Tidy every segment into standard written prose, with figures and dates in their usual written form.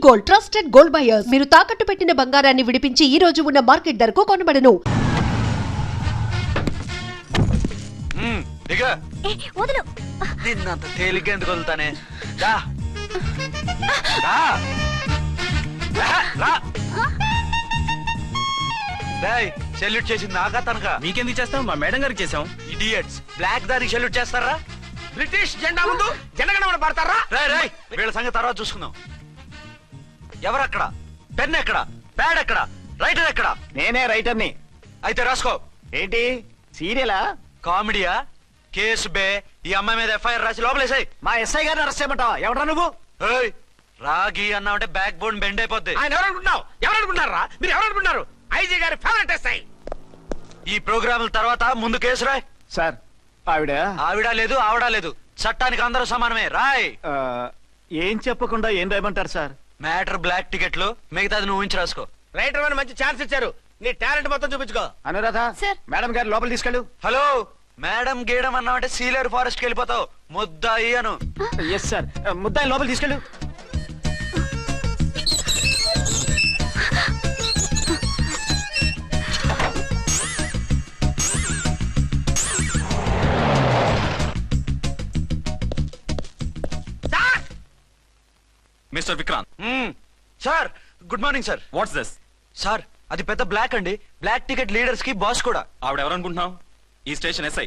Gold trusted gold buyers మీరు తాకట్టు పెట్టిన బంగారాన్ని విడిపించి ఈ రోజు ఉన్న మార్కెట్ ధరకు కొనబడను. నిన్నంత తేలిగ్గా ఎందుకు వదులుతానే? సెల్యూట్ చేసింది నాకా తనకా? మీకెందుకు చేస్తాం? మా మేడం గారికి చేసాం. ఇడియట్స్, బ్లాక్ దానికి సెల్యూట్ చేస్తారా? బ్రిటిష్ జెండా ముందు జనగణమన పడతారా? వీళ్ళ సంగతి తర్వాత చూసుకుందాం. ఎవరక్కడ? పెన్ ఎక్కడ? ప్యాడ్ ఎక్కడ? రైటర్ ఎక్కడ? నేనే రైటర్ని. అయితే రాసుకో. ఏంటి సీరియలా? కామెడీయా? కేసు బే. ఈ అమ్మాయి మీద ఎఫ్ఐఆర్ రాసి లోపలేసాయి. మా ఎస్ఐ గారిని అరెస్ట్ చేయమంటావా? ఎవడా నువ్వు? రాగి అన్నావంటే బ్యాక్ బోన్ బెండ్ అయిపోద్ది. ఆయన ఎవరనుకుంటున్నావు? ఎవరనుకుంటారా మీరు? ఎవరనుకుంటున్నారు? ఐజీ గారి ఫేవరెట్ ఎస్ఐ. ఈ ప్రోగ్రాముల తర్వాత ముందు కేసు రాయ్. సార్ ఆవిడ లేదు, ఆవిడ లేదు. చట్టానికి అందరూ సమానమే. రాయ్. ఏం చెప్పకుండా ఏం రాయమంటారు సార్? మ్యాటర్ బ్లాక్ టికెట్లు, మిగతాది నువ్వు ఊహించి రాసుకో. రైటర్ అని మంచి ఛాన్స్ ఇచ్చారు. నీ టాలెంట్ మొత్తం చూపించుకో. అనురాధ మేడం గారు లోపల తీసుకెళ్ళు. హలో, మేడం గీయడం అన్నావంటే సీలేరు ఫారెస్ట్ కి వెళ్ళిపోతావు. ముద్దాయి అను. ఎస్ సార్, ముద్దాయి లోపల తీసుకెళ్ళు. Mister Vikrant. Sir, good morning sir. What's this? Sir, అది పెద్ద బ్లాక్ అండి. బ్లాక్ టికెట్ లీడర్స్ కి బాస్ కూడా. ఆవిడ ఎవరనుకుంటున్నావు? ఈ స్టేషన్ ఎస్ఐ.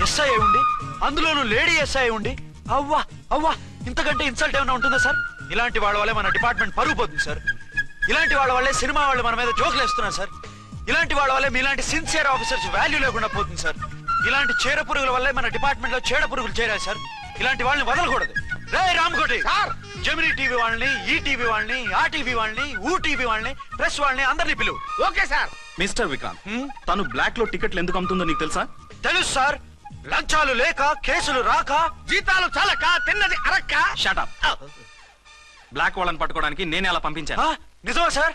ఎస్ఐ ఉండి, అందులోనూ లేడీ ఎస్ఐ ఉండి, అవ్వా అవ్వా, ఇంతకంటే ఇన్సల్ట్ ఏమైనా ఉంటుందా సార్? ఇలాంటి వాళ్ళ వల్లే మన డిపార్ట్మెంట్ పరుగు పోతుంది సార్. ఇలాంటి వాళ్ళ వల్లే సినిమా వాళ్ళు మన మీద జోకులు వేస్తున్నారు సార్. ఇలాంటి వాళ్ళ వల్లే మీలాంటి సిన్సియర్ ఆఫీసర్స్ వాల్యూ లేకుండా పోతుంది సార్. ఇలాంటి చీడ పురుగుల వల్లే మన డిపార్ట్మెంట్ లో చీడ పురుగులు చేరాయి సార్. ఇలాంటి వాళ్ళని వదలకూడదు. రే రామ్కోటి, జెమినీ టీవీ వాళ్ళని, ఈ టీవీ వాళ్ళని, ఆ టీవీ వాళ్ళని, ఊ టీవీ వాళ్ళని, ప్రెస్ వాళ్ళని అందరినీ పిలువు. Okay sir. మిస్టర్ విక్రాంత్, తను బ్లాక్ లో టికెట్లు ఎందుకు అమ్ముతుందో నీకు తెలుసా? తెలుసు సార్. లంచాలు లేక, కేసులు రాక, జీతాలు చాలక, తిన్నది అరక్క. Shut up. బ్లాక్ వాళ్ళని పట్టుకోవడానికి నేనే అలా పంపించాను. నిజమా సార్?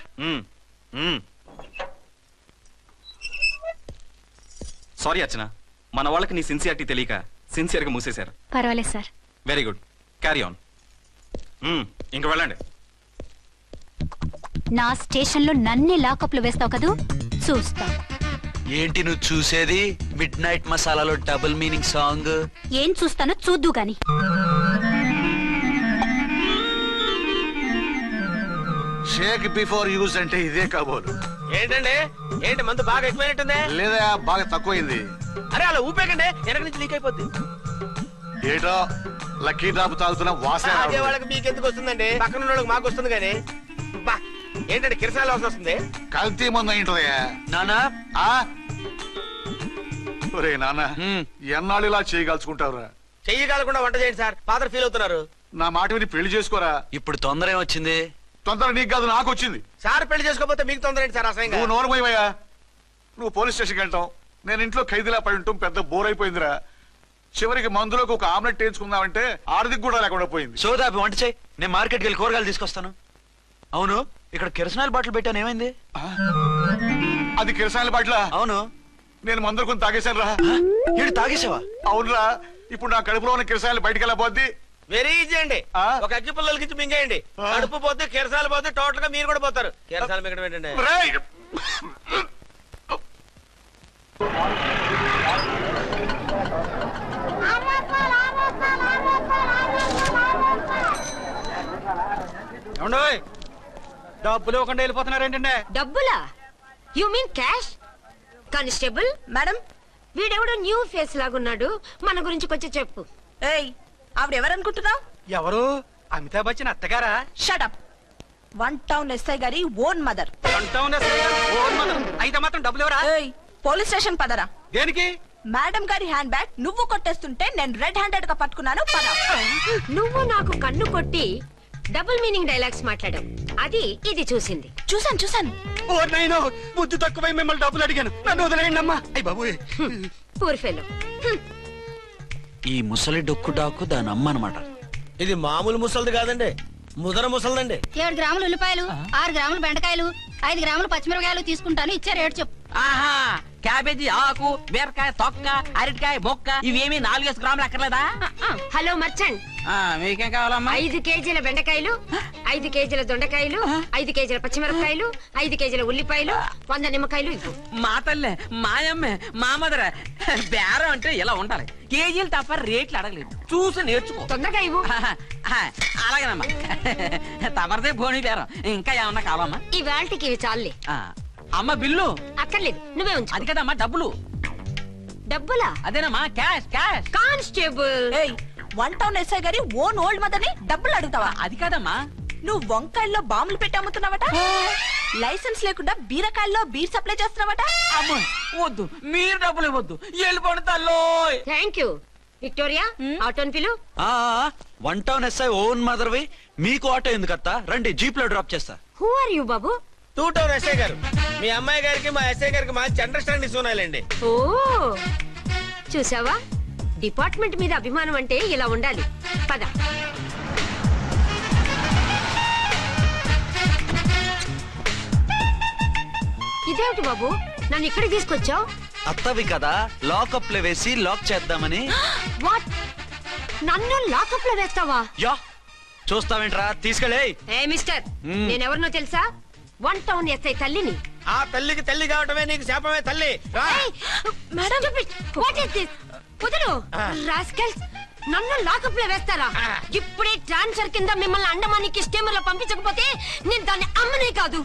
సారీ అర్చన, మన వాళ్ళకి నీ సిన్సియారిటీ తెలియక సిన్సియర్ గా మూసేశారు. పర్వాలేదు sir. Very good, carry on. ఇంక వెళ్ళండి. నా స్టేషన్ లో నన్నే లాకప్ లో వేస్తావు కదూ, చూస్తా. ఏంటి నువ్వు చూసేది? మిడ్ నైట్ మసాలాలో డబుల్ మీనింగ్ సాంగ్. ఏం చూస్తానో చూద్దు గాని. షేక్ బిఫోర్ యూజ్ అంటే ఇదే కాబోలు. ఏంటండి? ఏంటి మందు బాగా ఎక్కువైనట్టుందే? లేదా బాగా తక్కువైంది. అరే అలా ఊపేకండి, వెనక నుంచి లీక్ అయిపోద్ది. ఏటో లక్కీ డ్రాప్ తాగుతున్న వాసన. అదే వాళ్ళకి మీకెందుకు వస్తుందండి? పక్కన వాళ్ళకి మాకు వస్తుంది కానీ. ఏంటంటే కిరసాల వాసన వస్తుంది. కల్తీ మందు ఏంటోయా నానా? ఒరే నాన్న, ఎన్నాళ్ళు ఇలా చేయగలుచుకుంటావురా? చెయ్యగలకుండా వంట చేయండి సార్. ఫాదర్ ఫీల్ అవుతున్నారు. నా మాట విని పెళ్లి చేసుకోరా. ఇప్పుడు తొందర ఏమొచ్చింది? తొందర నీకు కాదు, నాకు వచ్చింది. సార్ పెళ్లి చేసుకోకపోతే మీకు తొందర ఏంటి సార్? అసహ్యంగా. నువ్వు నోరుమోయవయ్యా. నువ్వు పోలీస్ స్టేషన్కి వెళ్తాం, నేను ఇంట్లో ఖైదీలా పడి ఉంటాం. పెద్ద బోర్ అయిపోయిందిరా. చివరికి మందులోకి ఒక ఆమ్లెట్ వేయించుకుందామంటే ఆర్థిక కూడా లేకుండా పోయింది. సోదాపి వంట చేయి, నేను మార్కెట్కి వెళ్ళి కూరగాయలు తీసుకొస్తాను. అవును, ఇక్కడ కిరసనాయిల్ బాటిల్ పెట్టాను, ఏమైంది? అది కిరసాయిల్ బాటిల్? అవును. నేను మందులు కొని తాగేశాను రా. ఏడు తాగేసావా? అవునురా. ఇప్పుడు నా కడుపులో ఉన్న కిరసాయిల్ బయటికి వెళ్ళబోద్ది. వెరీ ఈజీ అండి. ఒక అగ్గి పుల్లలకి ఇచ్చి మింగేయండి. కడుపు పోతే కిరసాలు పోతే టోటల్ గా మీరు కూడా పోతారు. కిరసాలు మింగడం ఏంటండి? డబ్బులు ఇవ్వకుండా వెళ్ళిపోతున్నారేంటండి? డబ్బులా? You mean cash? Constable madam, వీడెవడో న్యూ ఫేస్ లాగున్నాడు, మన గురించి కొంచెం చెప్పు. ఏయ్, ఆవిడెవరనుకుంటున్నావు? ఎవరు? అమితాబ్ బచ్చన్ అత్తగారా? Shut up. One town SI గారి ఓన్ మదర్. అయితే మాత్రం డబ్బులు ఎవరా? ఏయ్, పోలీస్ స్టేషన్ పదరా. దేనికి? మేడం గారి హ్యాండ్ బ్యాగ్ నువ్వు కొట్టేస్తుంటే నేను రెడ్ హ్యాండెడ్ గా పట్టుకున్నాను. పద. నువ్వు నాకు కన్ను కొట్టి డబుల్ మీనింగ్ డైలాగ్స్ మాట్లాడావు, అది ఇది చూసింది. చూసాను. ఓ నైనో, బుద్ధి తక్కువై మిమ్మల్ని డబ్బులు అడిగాను, నన్ను వదిలేయండి అమ్మా. అయ్య బాబు, పూర్ ఫెలో. ఈ ముసలి డొక్కు డాకు దాని అమ్మ అనమాట. ఇది మామూలు ముసలిది కాదండి, ముదర ముసలిదండి. 7 గ్రాములు ఉల్లిపాయలు, 6 గ్రాములు బెండకాయలు, 5 గ్రాములు పచ్చిమిరపకాయలు తీసుకుంటాను. ఇచ్చే రేటు చెప్పు. ఆహా, క్యాబేజీ ఆకు, బీరకాయ తొక్క, అరటికాయ బొక్క ఇవేమి 4 గ్రాములు అక్కర్లేదా? హలో మర్చండ్, మీకేం కావాలమ్మా? 5 కేజీల బెండకాయలు, 5 కేజీల దొండకాయలు, 5 కేజీల పచ్చిమిరపకాయలు, 5 కేజీల ఉల్లిపాయలు, 100 నిమ్మకాయలు ఇవ్వు. మా తల్లే, మాయమ్మే, మా మదర బేరం అంటే ఇలా ఉండాలి. కేజీలు తప్ప రేట్లు అడగలేదు, చూసి నేర్చుకో. తొందరగా ఇవ్వు. అలాగేనమ్మా. తమరిదే భోని బేరం. ఇంకా ఏమన్నా కావాలమ్మా? ఈ వేల్టికి ఇవి చాలే. అమ్మ బిల్లు అక్కర్లేదు, నువ్వే ఉంచు. అది కదమ్మా డబ్బులు. డబ్బులా? అదేనమ్మా క్యాష్ క్యాష్. కానిస్టేబుల్, ఏయ్, 1 టౌన్ ఎస్ఐ గారి ఓన్ ఓల్డ్ మదర్ ని డబ్బులు అడుగుతావా? అది కాదమ్మా. నువ్వు వంకాయల్లో బాంబులు పెట్టి అమ్ముతున్నావట, లైసెన్స్ లేకుండా బీరకాయల్లో బీర్ సప్లై చేస్తున్నావట. అమ్మ వద్దు, మీరు డబ్బులు ఇవ్వద్దు, వెళ్ళిపోండి తల్లో. Thank you. విక్టోరియా, ఆటోన్ పిలు. 1 టౌన్ ఎస్ఐ ఓన్ మదర్వి, మీకు ఆటో ఎందుకు అత్త? రండి, జీప్ లో డ్రాప్ చేస్తా. హూ ఆర్ యూ బాబు? 2 టౌన్ ఎస్ఐ గారు, మీ అమ్మాయి గారికి మా ఎస్ఐ గారికి మంచి అండర్స్టాండింగ్ ఉన్నాయండి. ఓ చూసావా, డిపార్ట్మెంట్ మీద అభిమానం అంటే ఇలా ఉండాలి. పద. ఇదేమిటి బాబు, నన్ను ఇక్కడికి తీసుకొచ్చావు? అత్తవి కదా, లాకప్ లో వేసి లాక్ చేద్దామని. వాట్, నన్ను లాకప్ లో వేస్తావా? యా, చూస్తావేంట్రా, తీసుకెళ్ళే. ఏ మిస్టర్, నేనెవరినో తెలుసా? 1 టౌన్ ఎస్ఐ తల్లిని. ఆ తల్లికి తల్లి కావటమే నీకు శాపమే తల్లి. Madam, what is this? కుదురు రాస్కల్స్, నన్ను లాకప్ లో వేస్తారా? ఇప్పుడే ట్రాన్స్ఫర్ కింద మిమ్మల్ని అండమానికి స్టీమర్ లో పంపించకపోతే నేను దాన్ని అమ్మనే కాదు.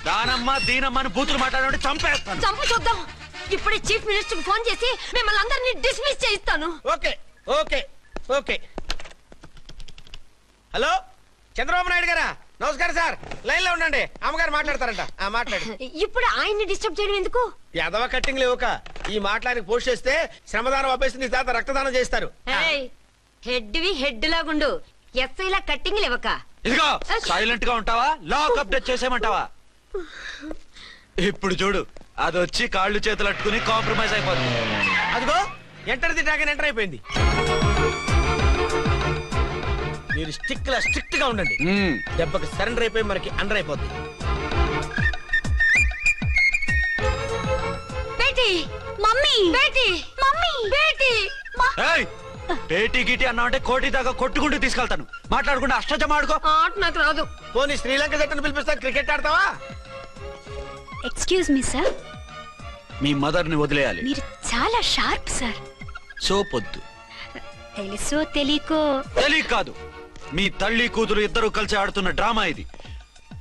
దానమ్మ దీనమ్మ అని బూతులు మాట్లాడే చంపేస్తాను. చంపు చూద్దాం. ఇప్పుడే చీఫ్ మినిస్టర్ కి ఫోన్ చేసి మిమ్మల్ని అందరినీ డిస్మిస్ చేయిస్తాను. Okay okay okay. Hello, Chandrababu Naidu గారా? నమస్కారం సార్, లైన్ లో ఉండండి, అమ్మగారు మాట్లాడతారంట. మాట్లాడు. ఇప్పుడు ఆయన్ని డిస్టర్బ్ చేయడం ఎందుకు? యాదవ కట్టింగ్ లేవుక ఈ మాట్లాడికి పోస్ట్ చేస్తే శ్రమదానం అభ్యసి నీ తాత రక్తదానం చేస్తారు. హెడ్ హెడ్ లాగుండు, ఎస్ఐ లా కట్టింగ్ లేవక. ఇదిగో సైలెంట్ గా ఉంటావా, లాక్ అప్డేట్ చేసేమంటావా? ఇప్పుడు చూడు, అది వచ్చి కాళ్ళు చేతులు అట్టుకుని కాంప్రమైజ్ అయిపోతుంది. అదిగో ఎంటర్ ది డ్రాగన్ ఎంటర్ అయిపోయింది. మీరు స్ట్రిక్ట్ గా ఉండండి, దెబ్బకి సరెండర్ అయిపోయి మనకి అండర్ అయిపోద్ది. బేటీ, మమ్మీ, బేటీ, మమ్మీ, బేటీ. పేటీ గిటి అన్నావంటే కోటి దాకా కొట్టుకుంటూ తీసుకెళ్తాను. మాట్లాడుకుంటే అష్టజమ ఆడుకో. ఆట నాకు రాదు. పోనీ శ్రీలంక జట్టును పిలిపిస్తా, క్రికెట్ ఆడతావా? ఎక్స్క్యూజ్ మీ సార్, మీ మదర్ ని వదిలేయాలి. మీరు చాలా షార్ప్ సార్. సోపొద్దు. తెలుసో తెలియకో. తెలియ కాదు, మీ తల్లి కూతురు ఇద్దరు కలిసి ఆడుతున్న డ్రామా ఇది.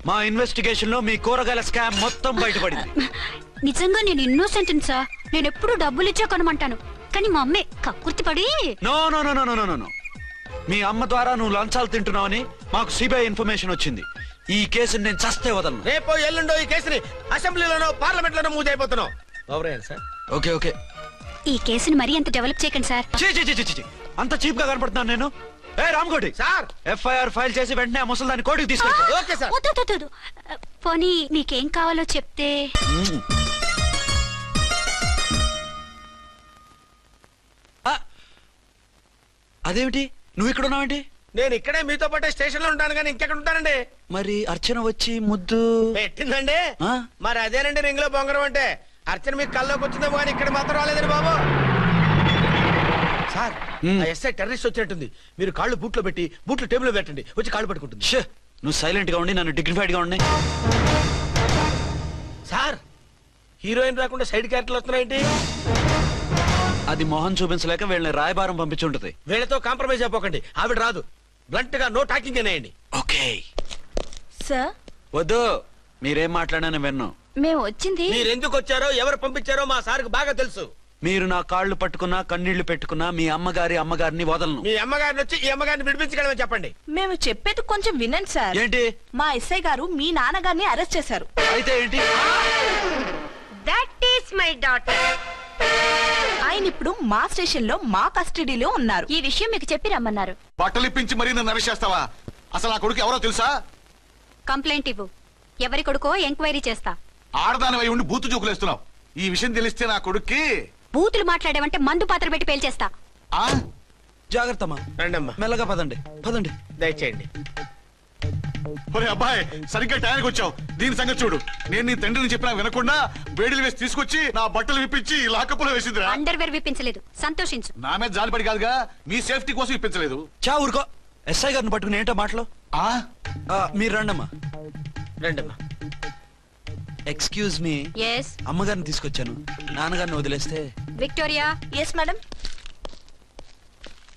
మా ఇన్వెస్టిగేషన్ లో మీ కూరగాయల స్కామ్ మొత్తం బయటపడింది. నిజంగా నేను ఇన్నోసెంట్ సార్. నేను ఎప్పుడు డబ్బులు ఇచ్చా కొనమంటాను, కానీ మా అమ్మే కక్కుర్తి పడి. No no no no no no, మీ అమ్మ ద్వారా నువ్వు లంచాలు తింటున్నావని మాకు సిబిఐ ఇన్ఫర్మేషన్ వచ్చింది. ఈ కేసుని నేను చస్తే వదలను. రేపో ఎల్లుండో ఈ కేసుని అసెంబ్లీలోనో పార్లమెంట్ లోనో మూవ్ అయిపోతున్నావు. సార్ ఓకే ఓకే, ఈ కేసుని మరీ అంత డెవలప్ చేయకండి సార్. అంత చీప్ గా కనపడుతున్నాను నేను? ఏ రామ్కోటి సార్, ఎఫ్ఐఆర్ ఫైల్ చేసి వెంటనే ఆ ముసలిదాన్ని కోర్టుకు తీసుకెళ్ళి. Okay sir. వద్దు, పోనీ మీకేం కావాలో చెప్తే. అదేమిటి, నువ్వు ఇక్కడ ఉన్నావేంటి? నేను ఇక్కడే మీతో పాటే స్టేషన్ లో ఉంటాను, కానీ ఇంకెక్కడ ఉంటానండి? మరి అర్చన వచ్చి ముద్దు పెట్టిందండి. మరి అదేనండి రింగ్ లో బొంగరం అంటే. అర్చన మీకు కల్లోకి వచ్చిందేమో కానీ ఇక్కడ మాత్రం రాలేదండి బాబు. సార్, ఎస్ఐ టెర్రరిస్ట్ వచ్చినట్టుంది. మీరు కాళ్ళు బూట్లో పెట్టి బూట్లు టేబుల్ లో పెట్టండి, వచ్చి కాళ్ళు పట్టుకుంటుంది. నువ్వు సైలెంట్ గా ఉండి నన్ను డిగ్నిఫైడ్ గా ఉండి. సార్, హీరోయిన్ రాకుండా సైడ్ క్యారెక్టర్లు వస్తున్నాయేంటి? అది మొహం చూపించలేక వీళ్ళని రాయబారం పంపించి ఉంటుంది. వీళ్ళతో కాంప్రమైజ్ అయిపోకండి, ఆవిడ రాదు. బ్లంట్ గా నో టాకింగ్ అనేయండి. ఓకే సార్, వద్దు, మీరేం మాట్లాడానని విన్ను. మేము వచ్చింది. మీరు ఎందుకు వచ్చారో ఎవరు పంపించారో మా సార్కు బాగా తెలుసు. మీరు నా కాళ్ళు పట్టుకున్నా కన్నీళ్లు పెట్టుకున్నా మీ అమ్మగారిని వదలను. మీ అమ్మగారిని వచ్చి ఈ అమ్మగారిని విడిపించగలమని చెప్పండి. మేము చెప్పేది కొంచెం వినండి సార్. ఏంటి? మా ఎస్ఐ గారు మీ నాన్నగారిని అరెస్ట్ చేశారు. అయితే ఏంటి? That is my daughter. ఆయన ఇప్పుడు మా స్టేషన్ లో మా కస్టడీలో ఉన్నారు. ఈ విషయం మీకు చెప్పి రమ్మన్నారు. బట్టలు ఇప్పించి మరీ నన్ను అరెస్ట్ చేస్తావా? అసలు ఆ కొడుకు ఎవరో తెలుసా? కంప్లైంట్ ఇవ్వు, ఎవరి కొడుకో ఎంక్వైరీ చేస్తా. ఆడదానివై ఉండి బూతు చూకులేస్తున్నావు. ఈ విషయం తెలిస్తే నా కొడుక్కి. బూతులు మాట్లాడేవంటే మందు పాత్ర పెట్టి పేల్చేస్తా. జాగ్రత్తమ్మా, రండమ్మా, మెల్లగా పదండి. దయచేయండి. ఒరే అబ్బాయి, సరిగ్గా టైంకి వచ్చావు. దీని సంగతి చూడు. నేను నీ తండ్రిని చెప్పినా వినకుండా వేడిలు వేసి తీసుకొచ్చి నా బట్టలు విప్పించి లాకప్పులో వేసిందిరా. అండర్వేర్ విప్పించలేదు, సంతోషించు. నా మీద జాలిపడి కాదుగా, మీ సేఫ్టీ కోసం ఇప్పించలేదు. చా ఊరుకో. ఎస్ఐ గారిని పట్టుకుని ఏంటో మాటలు. మీరు రండమ్మా. రండమ్మా. Excuse me. ఎస్ అమ్మగారిని తీసుకొచ్చాను. నాన్నగారిని వదిలేస్తే. Victoria. Yes madam.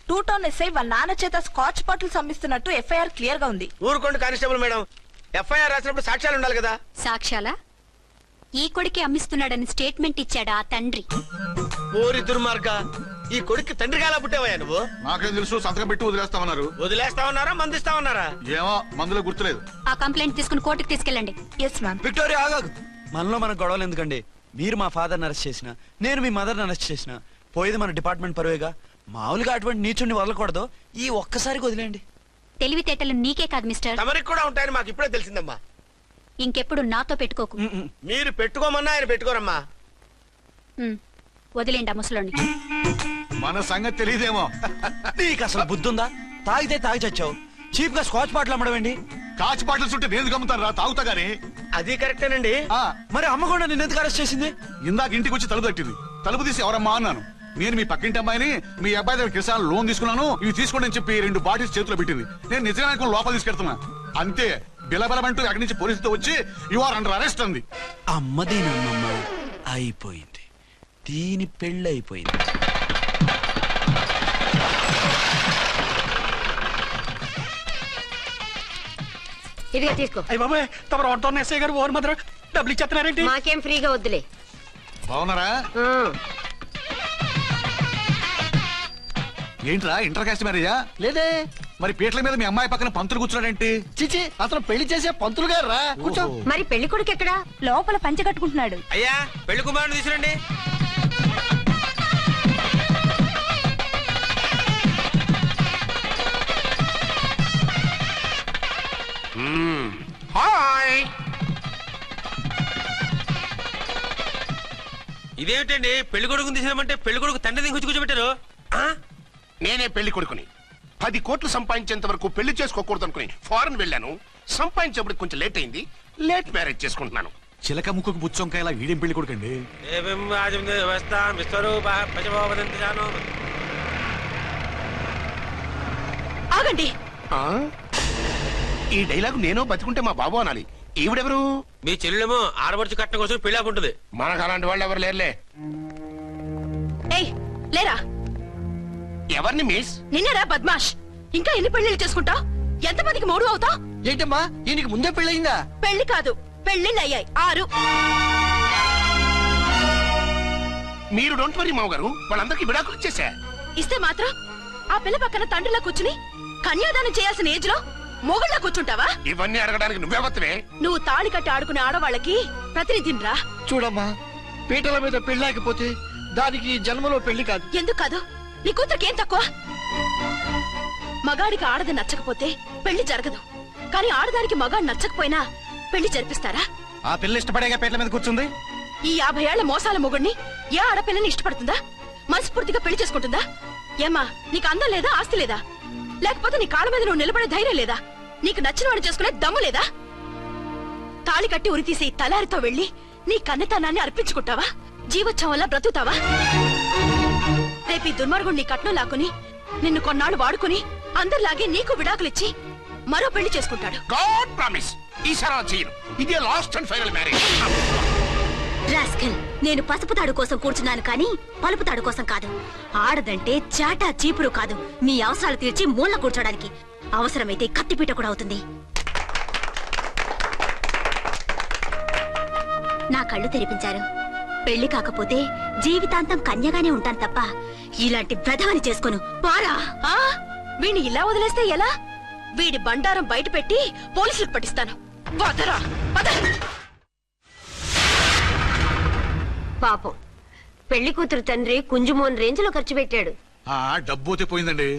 2 town SI వాళ్ళ నాన్న చేత స్కాచ్ బాటిల్స్ అమ్మిస్తున్నట్టు ఎఫ్ఐఆర్ క్లియర్ గా ఉంది. ఊరుకోండి కానిస్టేబుల్ మేడం. ఎఫ్ఐఆర్ రాసినప్పుడు సాక్ష్యాలు ఉండాలి కదా. సాక్ష్యాలా? ఈ కొడుకే అమ్మిస్తున్నాడని స్టేట్మెంట్ ఇచ్చాడా ఆ తండ్రి? ఓరి దుర్మార్గ, ఈ కొడుక్కి తండ్రిగా ఎలా పుట్టావయ్యా నువ్వు? నాకేం తెలుసు, సంతకం పెట్టి వదిలేస్తామన్నారు. వదిలేస్తామన్నారా మందిస్తామన్నారా? ఏమో, మందులో గుర్తులేదు. ఆ కంప్లైంట్ తీసుకుని కోర్టుకు తీసుకెళ్ళండి. Yes ma'am. విక్టోరియా ఆగాగు. మనలో మన గొడవలు ఎందుకండి? మీరు మా ఫాదర్ని అరెస్ట్ చేసిన, నేను మీ మదర్ని అరెస్ట్ చేసిన, పోయేది మన డిపార్ట్మెంట్ పరువేగా. మామూలుగా అటువంటి నీచుని వదలకూడదు. ఈ ఒక్కసారికి వదిలేండి. తెలివితేటలు నీకే కాదు మిస్టర్, తమరికి కూడా ఉంటాయని మాకు ఇప్పుడే తెలిసిందమ్మా. ఇంకెప్పుడు నాతో పెట్టుకోకు. మీరు పెట్టుకోమన్నా ఆయన పెట్టుకోరమ్మా. వదిలేండి ఆ ముసలోని. మన సంగతి తెలియదేమో. నీకు అసలు బుద్ధి ఉందా? తాగితే తాగి చచ్చావు. చీప్ గా స్కాచ్ బాటిల్ అమ్మడమేంటి? కాచి బాటిల్స్ ఉంటే నేను గమ్ముతాను రా, తాగుతా గానీ. అది కరెక్టేనండి. మరి అమ్మ కూడా నిన్ను ఎందుకు అరెస్ట్ చేసింది? ఇందాక ఇంటికి వచ్చి తలుపు తట్టింది. తలుపు తీసి ఎవరమ్మా అన్నాను. నేను మీ పక్కింటి అమ్మాయిని, మీ అబ్బాయి దగ్గర కిసాన్ లోన్ తీసుకున్నాను, ఇవి తీసుకోండి అని చెప్పి 2 బాటిల్స్ చేతిలో పెట్టింది. నేను నిజంగా లోపల తీసుకెళ్తున్నా. అంతే, బిలబలమంటూ అక్కడి నుంచి పోలీసుతో వచ్చి యు ఆర్ అండర్ అరెస్ట్ అంది. అమ్మదేనమ్మమ్మ అయిపోయింది. దీని పెళ్ళి అయిపోయింది. ఇదిగా తీసుకో. అయ్య బాబాయ్, తమరు 1 టౌన్ ఎస్ఐ గారు ఓవర్ మాత్రం డబ్బులు ఇచ్చేస్తున్నారేంటి? మాకేం ఫ్రీగా వద్దులే. బాగున్నారా? ఏంట్రా ఇంటర్ కాస్ట్ మ్యారేజా? లేదే. మరి పీటల మీద మీ అమ్మాయి పక్కన పంతులు కూర్చున్నాడేంటి? చిచి, అతను పెళ్లి చేసే పంతులు గారు రా. కూర్చో. మరి పెళ్లి కొడుకు ఎక్కడా? లోపల పంచె కట్టుకుంటున్నాడు. అయ్యా, పెళ్లి కుమారుని తీసుకురండి. హాయ్. ఇదేమిటండి, పెళ్లి కొడుకుని తీసినామంటే పెళ్లి కొడుకు తండ్రిని కూర్చోబెట్టారు. నేనే పెళ్లి కొడుకుని. 10 కోట్లు సంపాదించేంత వరకు పెళ్లి చేసుకోకూడదు అనుకుని ఫారెన్ వెళ్ళాను. సంపాదించేప్పుడు కొంచెం లేట్ అయింది. లేట్ మ్యారేజ్ చేసుకుంటున్నాను. చిలక ముక్కుకు బుచ్చొంకాయ ఇలా వీడేం పెళ్లి కొడుకండి? ఆగండి. ఈ డైలాగ్ నేను బతికుంటే మా బాబు అనాలి. ఈవిడెవరు? మీ చెల్లెమో ఆడబడుచు కట్నం కోసం పెళ్ళాకుంటుంది. మనకు అలాంటి వాళ్ళు ఎవరు లేరులే. ఏయ్ లేరా. ఎవరిని మిస్? నిన్నరా బద్మాష్. ఇంకా ఎన్ని పెళ్లిళ్ళు చేసుకుంటావు? ఎంతమందికి మూడు అవుతావు? ఏంటమ్మా, ఈయనకి ముందే పెళ్ళయిందా? పెళ్లి కాదు, పెళ్లిళ్ళు అయ్యాయి 6. మీరు డోంట్ వరీ మామగారు, వాళ్ళందరికీ విడాకులు ఇచ్చేసా. ఇస్తే మాత్రం ఆ పిల్ల పక్కన తండ్రిలా కూర్చుని కన్యాదానం చేయాల్సిన ఏజ్ లో మొగుళ్ళ కూర్చుంటావా? ఇవన్నీ అడగడానికి నువ్వెవత్తవే? నువ్వు తాళి కట్టి ఆడుకునే ఆడవాళ్ళకి ప్రతినిధిరా. చూడమ్మా, పీటల మీద పెళ్ళాకపోతే దానికి జన్మలో పెళ్లి కాదు. ఎందుకు కాదు? నీ కూతురికి ఏం తక్కువ? మగాడికి ఆడది నచ్చకపోతే పెళ్లి జరగదు. కానీ ఆడదానికి మగాడు నచ్చకపోయినా పెళ్లి జరిపిస్తారా? ఆ పిల్ల ఇష్టపడేగా పీటల మీద కూర్చుంది. ఈ 50 ఏళ్ల మోసాల మొగుడిని ఏ ఆడపిల్లని ఇష్టపడుతుందా? మనస్ఫూర్తిగా పెళ్లి చేసుకుంటుందా? ఏమ్మా, నీకు అందం లేదా, ఆస్తి లేదా? లేకపోతే నీ కాళ్ళ మీద నువ్వు నిలబడే ధైర్యం లేదా? నీకు నచ్చిన వాడు చేసుకునే దమ్ము లేదా? తాళి కట్టి ఉరితీసే తలారితో వెళ్లి నీ కన్నెతనాన్ని అర్పించుకుంటావా? జీవోత్సవం వల్ల బ్రతుకుతావా? రేపు ఈ దుర్మార్గుడు నీ కట్నం లాక్కుని నిన్ను కొన్నాళ్ళు వాడుకుని అందరిలాగే నీకు విడాకులిచ్చి మరో పెళ్లి చేసుకుంటాడు. గాడ్ ప్రామిస్, ఈసారి అలా చేయను. ఇదే last and final marriage. Rascal, నేను పసుపు తాడు కోసం కూర్చున్నాను కానీ పలుపు తాడు కోసం కాదు. ఆడదంటే చాటా చీపురు కాదు, మీ అవసరాలు తీర్చి మూల కూర్చోడానికి. అవసరమైతే కత్తిపీట కూడా అవుతుంది. నా కళ్ళు తెరిపించారు. పెళ్లి కాకపోతే జీవితాంతం కన్యగానే ఉంటాను తప్ప ఇలాంటి బ్రధవని చేసుకోను. పారా. వీణ్ణి ఇలా వదిలేస్తే ఎలా? వీడి బండారం బయట పెట్టి పోలీసులకు పట్టిస్తాను. వదరా, వద. పాపం, పెళ్లి కూతురు తండ్రి కుంజుమోన్ రేంజ్ లో ఖర్చు పెట్టాడు. డబ్బు పోయిందండి.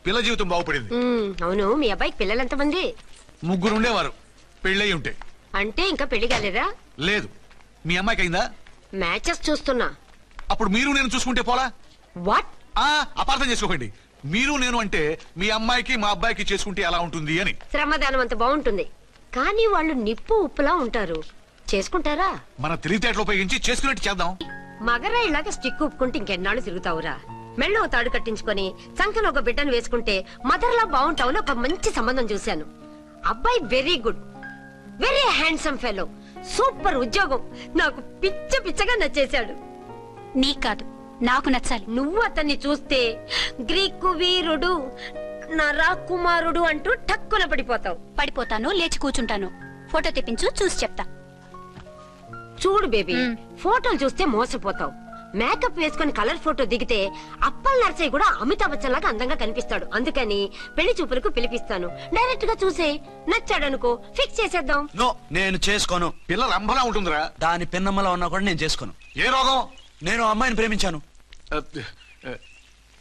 పిల్ల జీవితం బాగుపడింది. అవును, మీ అబ్బాయికి పిల్లలెంతమంది? 3 ఉండేవారు. పెళ్ళయి ఉంటే. అంటే ఇంకా పెళ్లి కాలేదా? లేదు. మీ అమ్మాయికి అయిందా? మ్యాచెస్ చూస్తున్నా. అప్పుడు మీరు నేను చూసుకుంటే పోలా? వాట్? అపార్థం చేసుకోకండి. మీరు నేను అంటే మీ అమ్మాయికి మా అబ్బాయికి చేసుకుంటే ఎలా ఉంటుంది అని. శ్రమదానం అంత బాగుంటుంది, కానీ వాళ్ళు నిప్పు ఉప్పులా ఉంటారు. చేసుకుంటారా? మన తెలివితేటలు ఉపయోగించి చేసుకున్నట్టు చేద్దాం. మగరా ఇలాగ స్టిక్ ఉప్పుకుంటే ఇంకెన్నాళ్ళు తిరుగుతావురా? మెళ్ళో తాడు కట్టించుకొని సంఖ్యలో ఒక బిడ్డను వేసుకుంటే మదర్లా బాగుంటావుని ఒక మంచి సంబంధం చూశాను. అబ్బాయి very good, very handsome fellow, super ఉద్యోగం. నాకు పిచ్చగా నచ్చేశాడు. నీకు కాదు, నాకు నచ్చాలి. నువ్వు అతన్ని చూస్తే గ్రీకు వీరుడు, నా రాకుమారుడు అంటూ టక్కున పడిపోతావు. పడిపోతాను, లేచి కూర్చుంటాను. ఫోటో తెప్పించు, చూసి చెప్తా. చూడు బేబీ, ఫోటోలు చూస్తే మోసపోతావు. మేకప్ వేసుకుని కలర్ ఫోటో దిగితే అప్పల్ నర్సయ్య కూడా అమితాబ్ బచ్చన్ లాగా అందంగా కనిపిస్తాడు. అందుకని పెళ్లి చూపులకు పిలిపిస్తాను. డైరెక్ట్ గా చూసే నచ్చాడనుకో, ఫిక్స్ చేసేద్దాం. నో, నేను చేసుకోను. పిల్ల రంభలా ఉంటుందిరా. దాని పిన్నమ్మలా ఉన్నా కూడా నేను చేసుకోను. ఏ రోగం? నేను అమ్మాయిని ప్రేమించాను.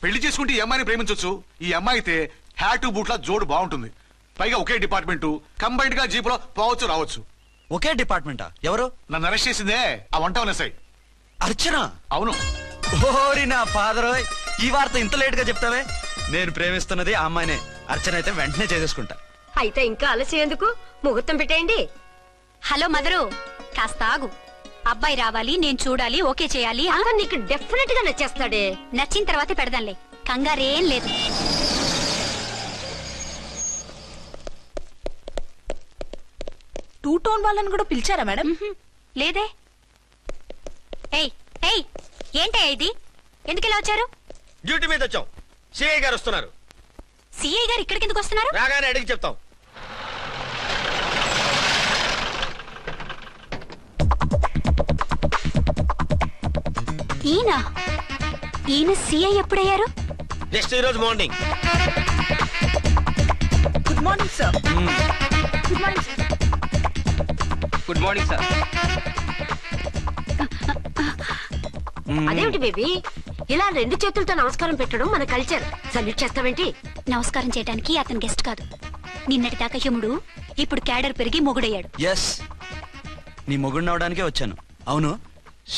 పెళ్లి చేసుకుంటే ఈ అమ్మాయిని ప్రేమించొచ్చు. ఈ అమ్మాయి అయితే హ్యాటు బూట్ల జోడు బాగుంటుంది. పైగా ఒకే డిపార్ట్మెంట్, కంబైన్డ్ గా జీపులో పోవచ్చు రావచ్చు. ఒకే డిపార్ట్మెంటా? ఎవరు? నన్ను అరెస్ట్ చేసిందే ఆ వంట ఉన్నసై. అర్చన? అవును. ఓరి నా ఫాదర్, ఈ వార్త ఇంత లేట్ గా చెప్తావే. నేను ప్రేమిస్తున్నది ఆ అమ్మాయినే. అర్చన అయితే వెంటనే చేసేసుకుంటా. అయితే ఇంకా ఆలస్యం ఎందుకు, ముహూర్తం పెట్టేయండి. హలో మదరు, కాస్త ఆగు. అబ్బాయి రావాలి, నేను చూడాలి, ఓకే చేయాలి. అతను నీకు డెఫినెట్ గా నచ్చేస్తాడే. నచ్చిన తర్వాతే పెడదాంలే, కంగారేం లేదు. టూ టోన్ వాళ్ళని కూడా పిలిచారా మేడం? లేదే. ఏయ్ ఏయ్, ఏంటే ఇది? ఎందుకెలా వచ్చారు? డ్యూటీ మీద వచ్చాం. సిఐ గారు వస్తున్నారు. సిఐ గారు ఇక్కడికి ఎందుకు వస్తున్నారు? రాగానే అడిగి చెప్తాం. ఈయన సిఐ ఎప్పుడయ్యారు? నెక్స్ట్ ఈ రోజు morning. Good morning sir. Good morning sir. Good morning sir. అదేమిటి బేబీ, ఇలా రెండు చేతులతో నమస్కారం పెట్టడం మన కల్చర్. సల్యూట్ చేస్తావేంటి? నమస్కారం చేయడానికి అతను గెస్ట్ కాదు. నిన్నటి దాకా యముడు, ఇప్పుడు క్యాడర్ పెరిగి మొగుడయ్యాడు. ఎస్, నీ మొగుడిని అవడానికే వచ్చాను. అవును,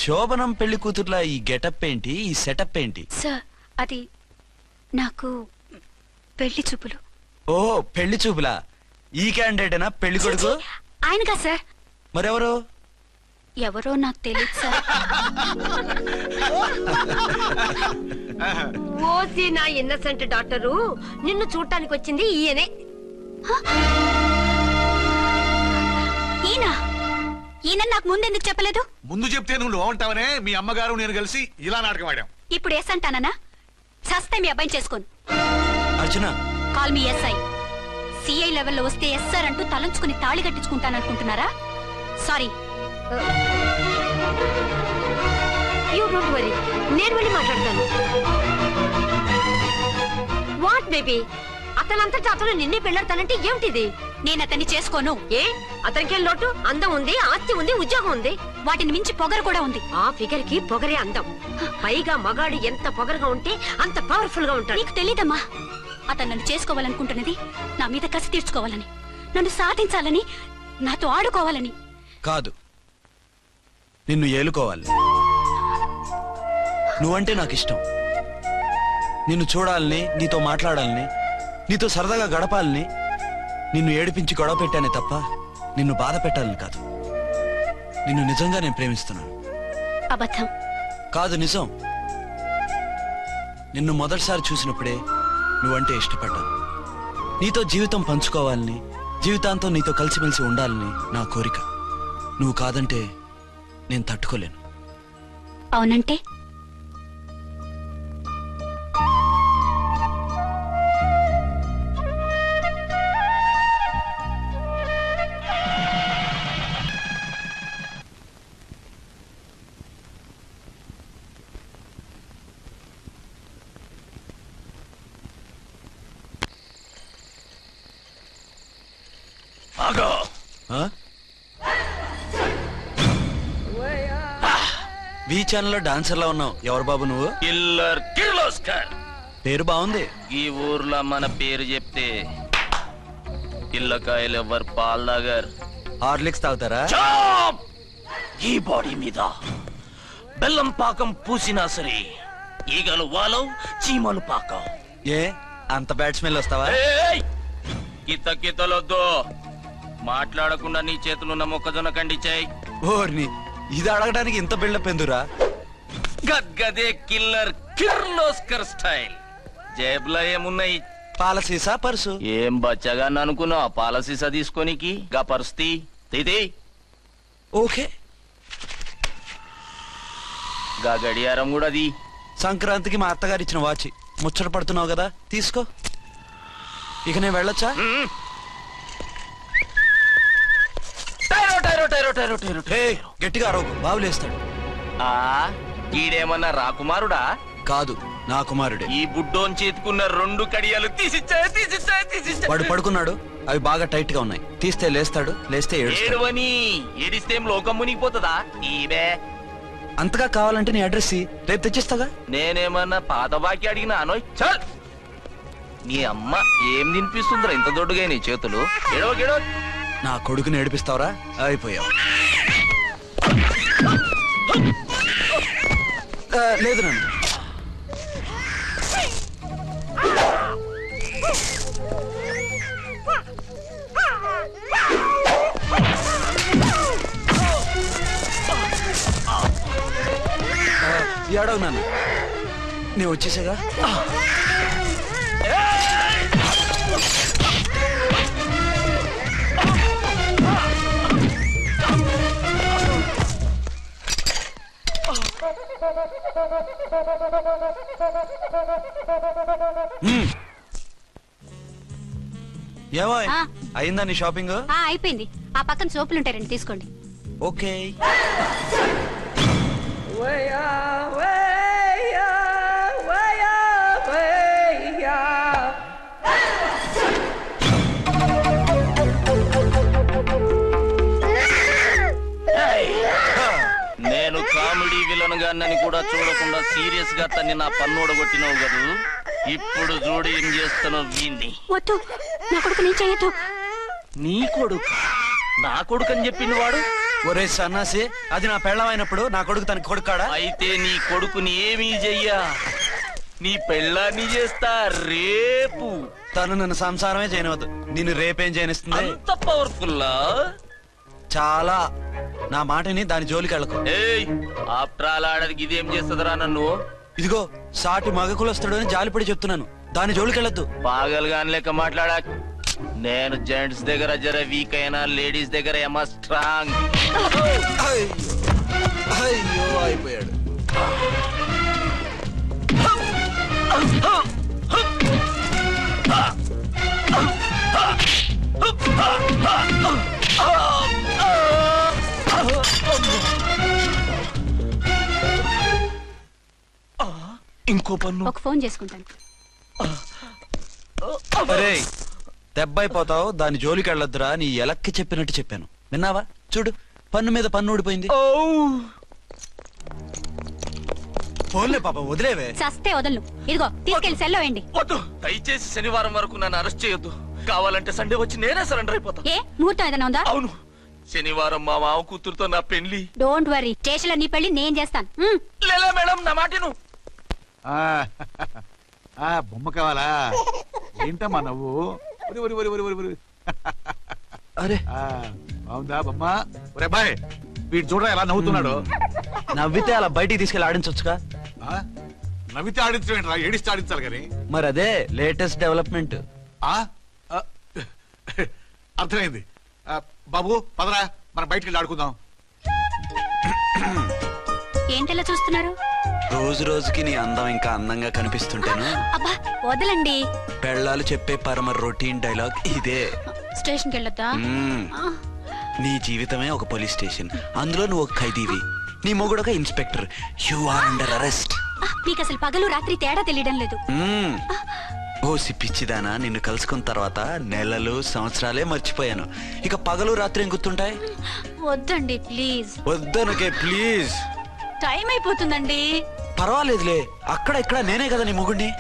శోభనం పెళ్లి కూతుర్లా ఈ గెటప్ ఏంటి, ఈ సెటప్ ఏంటి? సార్, అది నాకు పెళ్లి చూపులు. ఓ, పెళ్లి చూపులా? ఈ క్యాండిడేటేనా పెళ్లి కొడుకు? ఆయనగా సార్. మరెవరు? ఎవరో నాకు తెలియదు సార్. ఓసి నా ఇన్నసెంట్ డాక్టరు, నిన్ను చూడటానికి వచ్చింది ఈయనే. ఈయన నాకు ముందెందుకు చెప్పలేదు? ముందు చెప్తే నువ్వు బాగుంటావనే మీ అమ్మగారు నేను కలిసి ఇలా నాటకం ఆడాం. ఇప్పుడు ఎస్ అంటానా? సస్తే మీ అబ్బాయిని చేసుకోను. అర్చన, కాల్ మీ ఎస్ఐ. సిఐ లెవెల్లో వస్తే ఎస్ఆర్ అంటూ తలంచుకుని తాళి కట్టించుకుంటాననుకుంటున్నారా? సారీ. యూ డోంట్ వరీ, నేను వెళ్ళి మాట్లాడతాను. వాట్ బేబీ, అతనంతటా అతను నిన్నే పెళ్ళాడతానంటే ఏమిటిది? నేను అతన్ని చేసుకోను. ఏ, అతనికేం లోటు? అందం ఉంది, ఆస్తి ఉంది, ఉద్యోగం ఉంది. వాటిని మించి పొగరు కూడా ఉంది. ఆ ఫిగర్ కి పొగరే అందం. పైగా మగాడు ఎంత పొగరుగా ఉంటే అంత పవర్ఫుల్ గా ఉంటాడు. నీకు తెలీదమ్మా, అతను నన్ను చేసుకోవాలనుకుంటున్నది నా మీద కసి తీర్చుకోవాలని, నన్ను సాధించాలని, నాతో ఆడుకోవాలని కాదు, నిన్ను ఏలుకోవాలి. నువ్వంటే నాకు ఇష్టం. నిన్ను చూడాలని, నీతో మాట్లాడాలని, నీతో సరదాగా గడపాలని, నిన్ను ఏడిపించి గొడవ పెట్టానే తప్ప నిన్ను బాధ పెట్టాలని కాదు. నిన్ను నిజంగా నేను ప్రేమిస్తున్నాను. అబద్ధం కాదు, నిజం. నిన్ను మొదటిసారి చూసినప్పుడే నువ్వంటే ఇష్టపడ్డాను. నీతో జీవితం పంచుకోవాలని, జీవితాంతం నీతో కలిసిమెలిసి ఉండాలని నా కోరిక. నువ్వు కాదంటే నేను తట్టుకోలేను. అవునంటే వి ఛానల్లో డాన్సర్లా ఉన్నావు. ఎవరు బాబు నువ్వు? కిల్లర్ కిర్లోస్కర్. పేరు బాగుంది. ఈ ఊర్లో మన పేరు చెప్తే పిల్లకాయలు ఎవరు పాల్దాగర్. హార్లిక్స్ తాగుతారా? ఈ బాడీ మీద బెల్లం పాకం పూసినా సరే ఈగలు వాలవు, చీమలు పాకం. ఏ అంత బ్యాడ్ స్మెల్ వస్తావా? కితలొద్దు, మాట్లాడకుండా నీ చేతులున్న మొక్కజొన్న కండిచాయి. ఓర్ని, ఇది అడగడానికి ఇంత బిల్డప్ ఎందురా? గద్గదే కిల్లర్ కిర్లోస్కర్ స్టైల్. జేబులో ఏమున్నాయి? పాల సీసా, పర్సు. ఏం బచ్చగా అనుకున్నావు? పాల సీసా తీసుకోనికి గా పరిస్థితి తీది. ఓకే, గా గడియారం కూడా అది. సంక్రాంతికి మా అత్తగారు ఇచ్చిన వాచి. ముచ్చట పడుతున్నావు కదా, తీసుకో. ఇక నేను వెళ్ళొచ్చా? గట్టిగా అరవకు, బావులేస్తాడు. ఈడేమన్నా రాకుమారుడా? కాదు, నా కుమారుడే. ఈ బుడ్డోన్ చేతుకున్న 2 కడియాలు తీసిచ్చాయి. వాడు పడుకున్నాడు, అవి బాగా టైట్ గా ఉన్నాయి. తీస్తే లేస్తాడు, లేస్తే ఏడువని. ఏడిస్తే లోకం మునిగిపోతుందా? ఈబే అంతగా కావాలంటే నీ అడ్రస్ రేపు తెచ్చిస్తాగా. నేనేమన్నా పాత బాకి అడిగినా అనోయ్. చల్, నీ అమ్మ ఏం తినిపిస్తుందిరా ఇంత దొడ్డుగా నీ చేతులు? ఎడవ నా కొడుకుని ఏడిపిస్తావరా? అయిపోయావు. లేదు నన్ను. ఏడవు నన్ను, నేను వచ్చేసాగా. ఏమో అయిందా నీ షాపింగ్? అయిపోయింది. ఆ పక్కన సోపులు ఉంటాయి, రండి తీసుకోండి. ఓకే. నేను కామెడీ విలన్ గాన్నని కూడా చూడకుండా సీరియస్ గా తన్ని నా పన్నోడ కొట్టినావు కదూ. ఇప్పుడు చూడు ఏం చేస్తున్నావు వీణ్ణి. వద్దు, నా కొడుకు నేను చేయొద్దు. నీ కొడుకు? నా కొడుకు అని చెప్పింది వాడు. ఒరే సన్నాసి, అది నా పెళ్ళమైనప్పుడు నా కొడుకు తన కొడుకాడా? అయితే నీ కొడుకుని ఏమీ చెయ్యా, నీ పెళ్ళాన్ని చేస్తా రేపు. తను నన్ను సంసారమే చేయనవద్దు, నిన్ను రేపేం చేయనిస్తుంది? అంత పవర్ఫుల్లా? చాలా. నా మాటని దాని జోలికి వెళ్ళకు. ఏయ్, ఆఫ్టర్ ఆల్ ఆడదికి ఇదేం చేస్తుందిరా నన్ను? ఇదిగో సాటి మగకులొస్తాడు అని జాలిపడి చెప్తున్నాను, దాని జోలికి వెళ్ళొద్దు. పాగలుగాని లెక్క మాట్లాడా. నేను జెంట్స్ దగ్గర జర వీక్ అయినా లేడీస్ దగ్గర ఏమో స్ట్రాంగ్. అయ్యో అయిపోయాడు. ఇంకో పన్ను. ఒక ఫోన్ చేసుకుంటాను. అరే దెబ్బైపోతావు, దాని జోలికి వెళ్ళొద్దురా. నీ ఎలక్కి చెప్పినట్టు చెప్పాను, విన్నావా? చూడు, పన్ను మీద పన్ను ఊడిపోయింది. ఫోన్లే పాప, వదిలేవే. చస్తే వదలను. ఇదిగో తీసుకెళ్లి సెల్లో వేయండి. వద్దు, దయచేసి శనివారం వరకు నన్ను అరెస్ట్ చేయొద్దు. కావాలంటే సండే వచ్చి నేనే సరెండర్ అయిపోతా. ఏ ముహూర్తం ఏదైనా ఉందా? అవును, శనివారం మా మామ కూతురుతో నా పెళ్లి. డోంట్ వరీ, స్టేషన్ లో నీ పెళ్లి నేను చేస్తాను. లేలా మేడం, నా మాటను. బొమ్మ కావాలా? ఏంటమ్మా నవ్వు? అరే బాగుందా బొమ్మ? ఒరే బాయ్, వీడు చూడరా ఎలా నవ్వుతున్నాడు. నవ్వితే అలా బయటికి తీసుకెళ్ళి ఆడించొచ్చుగా. నవ్వితే ఆడించడం, ఏడిస్తే ఆడించాలి కానీ. మరి అదే లేటెస్ట్ డెవలప్మెంట్. అర్థమైంది. బాబు పదరా, మనం బయటికి వెళ్ళి ఆడుకుందాం. ఏంటలా చూస్తున్నారు? రోజు రోజుకి నీ అందం ఇంకా అందంగా కనిపిస్తుంటాను. అబ్బా వదలండి. పెళ్ళాలు చెప్పే పరమ రొటీన్ డైలాగ్ ఇదే. స్టేషన్కి వెళ్ళొద్దా? నీ జీవితమే ఒక పోలీస్ స్టేషన్, అందులో నువ్వు ఒక ఖైదీవి, నీ మొగుడు ఒక inspector. You are under arrest. మీకు అసలు పగలు రాత్రి తేడా తెలియడం లేదు. ఓ సిప్పిచ్చిదానా, నిన్ను కలుసుకున్న తర్వాత నెలలు సంవత్సరాలే మర్చిపోయాను. ఇక పగలు రాత్రి ఏం గుర్తుంటాయి? వద్దండి ప్లీజ్. వద్దనకే ప్లీజ్. టైం అయిపోతుందండి. పర్వాలేదులే, అక్కడ ఇక్కడ నేనే కదా నీ మొగుడిని.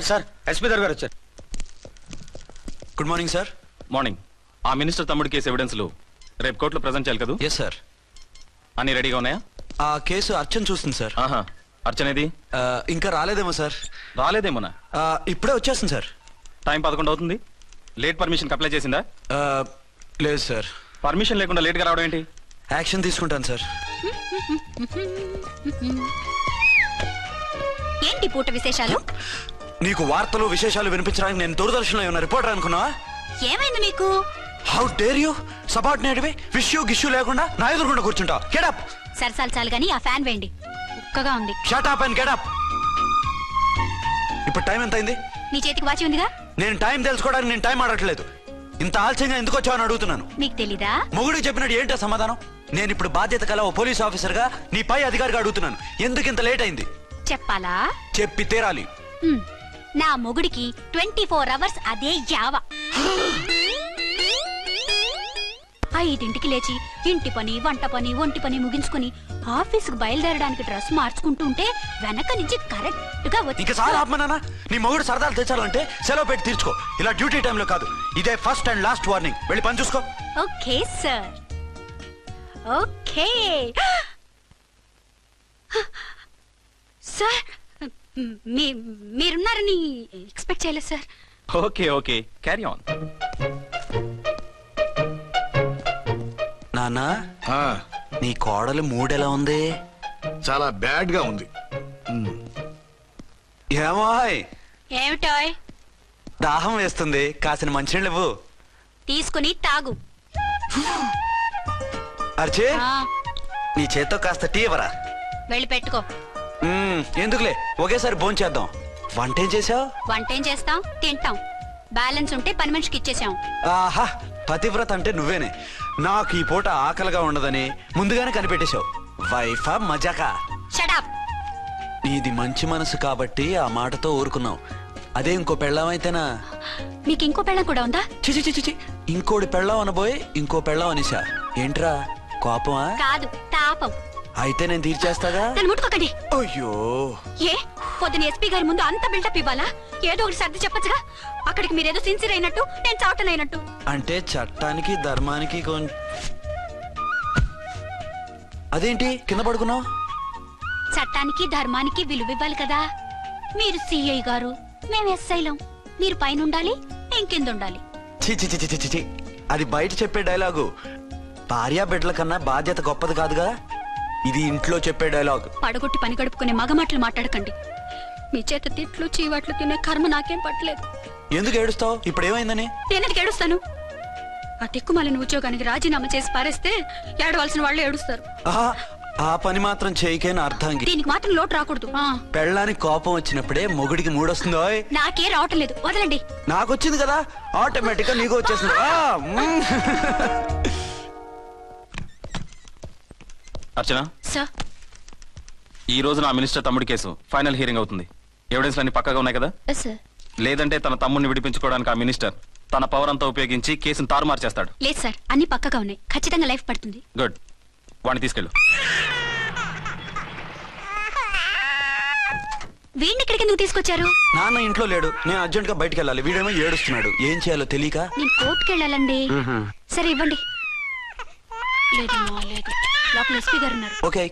సార్ ఎస్పీ గారు వచ్చారు. Good morning sir. మార్నింగ్. ఆ మినిస్టర్ తమ్ముడి కేసు ఎవిడెన్స్లు రేపు కోర్టులో ప్రజెంట్ చేయాలి కదా? Yes sir. అన్ని రెడీగా ఉన్నాయా? ఆ కేసు అర్చన చూస్తుంది సార్. ఆహా, అర్చనేది? ఇంకా రాలేదేమో సార్. రాలేదేమోనా? ఇప్పుడే వచ్చేస్తుంది సార్. టైం 11 అవుతుంది. లేట్ పర్మిషన్ అప్లై చేసిందా? లేదు సార్. పర్మిషన్ లేకుండా లేట్గా రావడం ఏంటి? యాక్షన్ తీసుకుంటాను సార్. ఏంటి పూట విశేషాలు? నీకు వార్తలు విశేషాలు వినిపించడానికి నేను దూరదర్శన్లో ఉన్న రిపోర్టర్ అనుకున్నావా? ఏమైంది మీకు? హౌ డేర్ యూ సబార్డినేట్వి విష్యూ గిష్యూ లేకుండా నా ఎదురుకుండా కూర్చుంటావు? Get up. సరసాలు చాలు గానీ ఆ ఫ్యాన్ వేయండి, ఉక్కగా ఉంది. Shut up and get up. ఇప్పుడు టైం ఎంత అయింది? నీ చేతికి వాచి ఉందిగా. నేను టైం తెలుసుకోవడానికి నేను టైం ఆడట్లేదు. ఇంత ఆలస్యంగా ఎందుకు వచ్చావని అడుగుతున్నాను. నీకు తెలీదా? మొగుడికి చెప్పినట్టు ఏంటో సమాధానం? నేను ఇప్పుడు బాధ్యత కల ఓ పోలీస్ ఆఫీసర్ గా నీ పై అధికారిగా అడుగుతున్నాను. ఎందుకు ఇంత లేట్ అయింది? చెప్పాలా? చెప్పి తీరాలి. నా మొగుడికి 24 అవర్స్ అదే యావ. 5ంటికి లేచి ఇంటి పని, వంట పని, ఒంటి పని ముగించుకుని ఆఫీసుకు బయలుదేరడానికి డ్రెస్ మార్చుకుంటూ ఉంటే వెనక నుంచి కరెక్ట్ గా వచ్చి. ఇంకా చాలా ఆపమన్నానా? నీ మొగుడు సరదాలు తెచ్చాలంటే సెలవు పెట్టి తీర్చుకో. ఇలా డ్యూటీ టైంలో కాదు. ఇదే ఫస్ట్ అండ్ లాస్ట్ వార్నింగ్. వెళ్ళి పని చూసుకో. Okay sir. Okay sir. మీరున్నారని ఎక్స్పెక్ట్ చేయలేదు sir. Okay okay, carry on. నాన్నా, నీ కోడలు మూడెలా ఉంది? చాలా బ్యాడ్ గా ఉంది. ఏమాయ్? ఏమిటాయ్? దాహం వేస్తుంది, కాసిన మంచినీళ్ళు ఇవ్వు. తీసుకుని తాగు. అర్చే, నీ చేత్తో కాస్త టీ ఇవ్వరా? వెళ్ళి పెట్టుకో. ఎందుకులే, ఒకేసారి భోంచేద్దాం. వంటేం చేసావు? వంటేం చేస్తాం, తింటాం. బ్యాలెన్స్ ఉంటే పని మనిషికి ఇచ్చేసాం. ఆహా, పతివ్రత అంటే నువ్వేనే. నాకు ఈ పూట ఆకలిగా ఉండదని ముందుగానే కనిపెట్టేశావు. వైఫా మజాకా? Shut up. నీది మంచి మనసు కాబట్టి ఆ మాటతో ఊరుకున్నావు. అదే ఇంకో పెళ్ళాం అయితేనా? మీకు ఇంకో పెళ్ళం కూడా ఉందా? చిచి చిచి చి, ఇంకోటి పెళ్ళాం అనబోయి ఇంకో పెళ్ళాం అనేసా. ఏంట్రా కోపమా? కాదు, తాపం. అయితే నేను తీర్చేస్తాగా. నన్ను ముట్టుకోకండి. అయ్యో, ఏ పొద్దున ఎస్పీ గారి ముందు అంత బిల్డప్ ఇవ్వాలా? ఏదో ఒకటి సర్ది చెప్పచ్చుగా. అక్కడికి మీరేదో సిన్సియర్ అయినట్టు, నేను చావటం అయినట్టు. అంటే చట్టానికి ధర్మానికి అదేంటి కింద పడుకున్నావు? చట్టానికి ధర్మానికి విలువ ఇవ్వాలి కదా. మీరు సిఐ గారు, మేము ఎస్ఐలం. మీరు పైన ఉండాలి, నేను కింద ఉండాలి. చి చి చి చి, అది బయట చెప్పే డైలాగు. భార్యా బిడ్డల కన్నా బాధ్యత గొప్పది కాదుగా. ఇది ఇంట్లో చెప్పే డైలాగ్. పడగొట్టి పని గడుపుకునే మగమాటలు మాట్లాడకండి. మీ చేత తిట్లు చీవాట్లు తినే కర్మ నాకేం పట్టలేదు. ఎందుకు ఏడుస్తావు? ఇప్పుడు ఏమైందని? నేనెందుకు ఏడుస్తాను? ఆ తిక్కుమాలిన ఉద్యోగానికి రాజీనామా చేసి పారేస్తే ఏడవలసిన వాళ్ళు ఏడుస్తారు. ఆ పని మాత్రం చేయకేన అర్థంగి. దీనికి మాత్రం లోటు రాకూడదు. పెళ్ళానికి కోపం వచ్చినప్పుడే మొగుడికి మూడొస్తుందో? నాకే రావటం లేదు, వదలండి. నాకు వచ్చింది కదా, ఆటోమేటిక్ గా నీకు వచ్చేసింది. అర్చన సార్, ఈ రోజు నా మినిస్టర్ తమ్ముడి కేసు ఫైనల్ హియరింగ్ అవుతుంది. ఎవిడెన్స్ అన్ని పక్కగా ఉన్నాయి కదా? సార్. లేదంటే తన తమ్ముడిని విడిపించుకోవడానికి ఆ మినిస్టర్ తన పవర్ అంతా ఉపయోగించి కేసును తారుమారు చేస్తాడు. లేదు సార్, అన్ని పక్కగా ఉన్నాయి. ఖచ్చితంగా లైఫ్ పడుతుంది. గుడ్, వాడిని తీసుకెళ్ళు. వీడిని ఇక్కడికి ఎందుకు తీసుకొచ్చారు? నాన్న ఇంట్లో లేడు, నేను అర్జెంట్ గా బయటకు వెళ్ళాలి. వీడేమో ఏడుస్తున్నాడు, ఏం చేయాలో తెలియక. నేను కోర్టుకు వెళ్ళాలండి. సరే ఇవ్వండి. లేదమ్మా లేదు, లోపల ఎస్పీ గారు ఉన్నారు. ఓకే.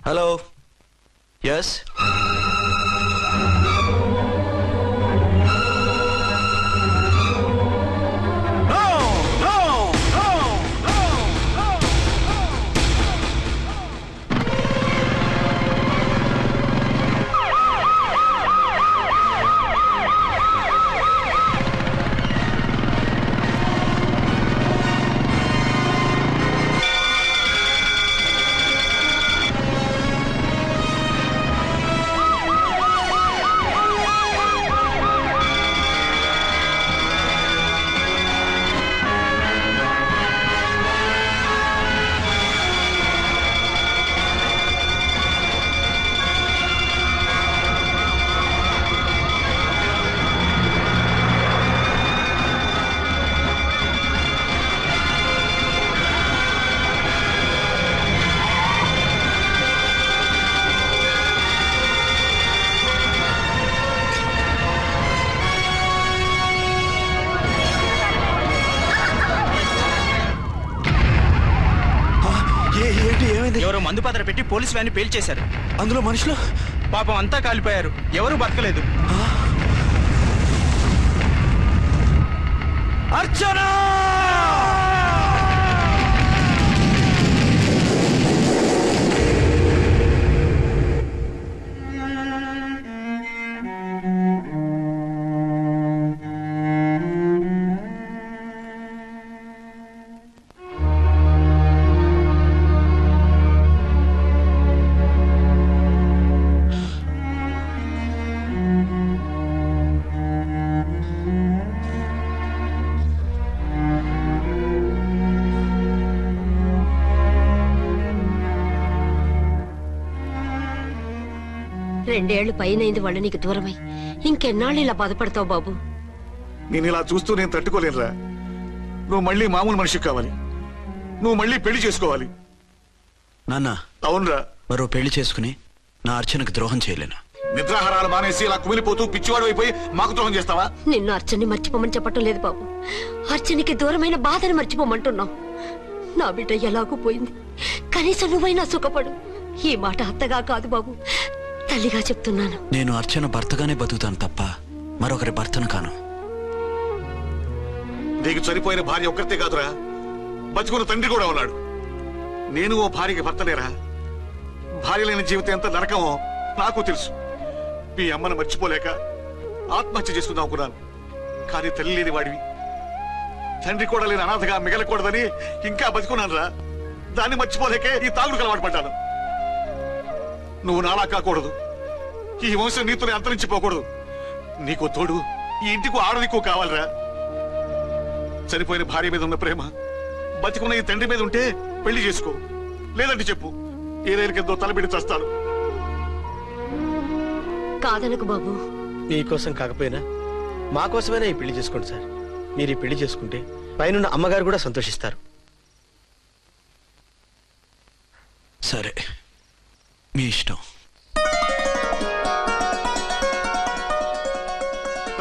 హలో. ఎస్. ఎవరో మందు పాత్ర పెట్టి పోలీసు వ్యాన్ని పేల్చేశారు. అందులో మనుషులు పాపం అంతా కాలిపోయారు, ఎవరూ బతకలేదు. అర్చనా! రెండేళ్లు పైనైంది వాళ్ళు నీకు దూరమై. ఇంకెన్నాళ్ళు ఇలా బాధపడతావు బాబు? నేను ఇలా చూస్తూ నేను తట్టుకోలేనురా. నువ్వు మళ్ళీ మామూలు మనిషి కావాలి. నువ్వు మళ్ళీ పెళ్లి చేసుకోవాలి. నాన్న, అవునరా. మరో పెళ్లి చేసుకుని నా అర్చనకు ద్రోహం చేయలేను. నిద్రాహారాలు మానేసి ఇలా కుమిలిపోతూ పిచ్చివాడు అయిపోయి మాకు ద్రోహం చేస్తావా? నిన్ను అర్చన్ని మర్చిపోమని చెప్పటం లేదు బాబు. అర్చనికి దూరమైన బాధను మర్చిపోమంటున్నావు. నా బిడ్డ ఎలాగూ పోయింది, కనీసం నువ్వైనా సుఖపడు. ఈ మాట అత్తగా కాదు బాబు, తల్లిగా చెప్తున్నాను. నేను అర్చన భర్తగానే బతుకుతాను తప్ప మరొకరి భర్తను కాను. నీకు చనిపోయిన భార్య ఒక్కరితే కాదురా, బతుకున్న తండ్రి కూడా ఉన్నాడు. నేను ఓ భార్యకి భర్తలేరా? భార్య లేని జీవితం ఎంత నరకమో నాకు తెలుసు. మీ అమ్మను మర్చిపోలేక ఆత్మహత్య చేసుకుందాం అనుకున్నాను. కానీ తల్లి లేని వాడివి, తండ్రి కూడా లేని అనాథగా మిగలకూడదని ఇంకా బతుకున్నాను రా. దాన్ని మర్చిపోలేకే ఈ తాగుడుకు అలవాటు పడ్డాను. నువ్వు నాలా కాకూడదు, ఈ వంశం నీతోనే అంతరించిపోకూడదు. నీకో తోడు ఈ ఇంటికి ఆడదికో కావాలిరా. చనిపోయిన భార్య మీద ఉన్న ప్రేమ బతికున్న ఈ తండ్రి మీద ఉంటే పెళ్లి చేసుకో, లేదంటే చెప్పు, ఏ రైలు కిందో తలబిడి చేస్తాను. కాదనకు బాబు. మీకోసం కాకపోయినా మా కోసమైనా ఈ పెళ్లి చేసుకోండి సార్. మీరు ఈ పెళ్లి చేసుకుంటే పైన అమ్మగారు కూడా సంతోషిస్తారు. సరే, మీ ఇష్టం.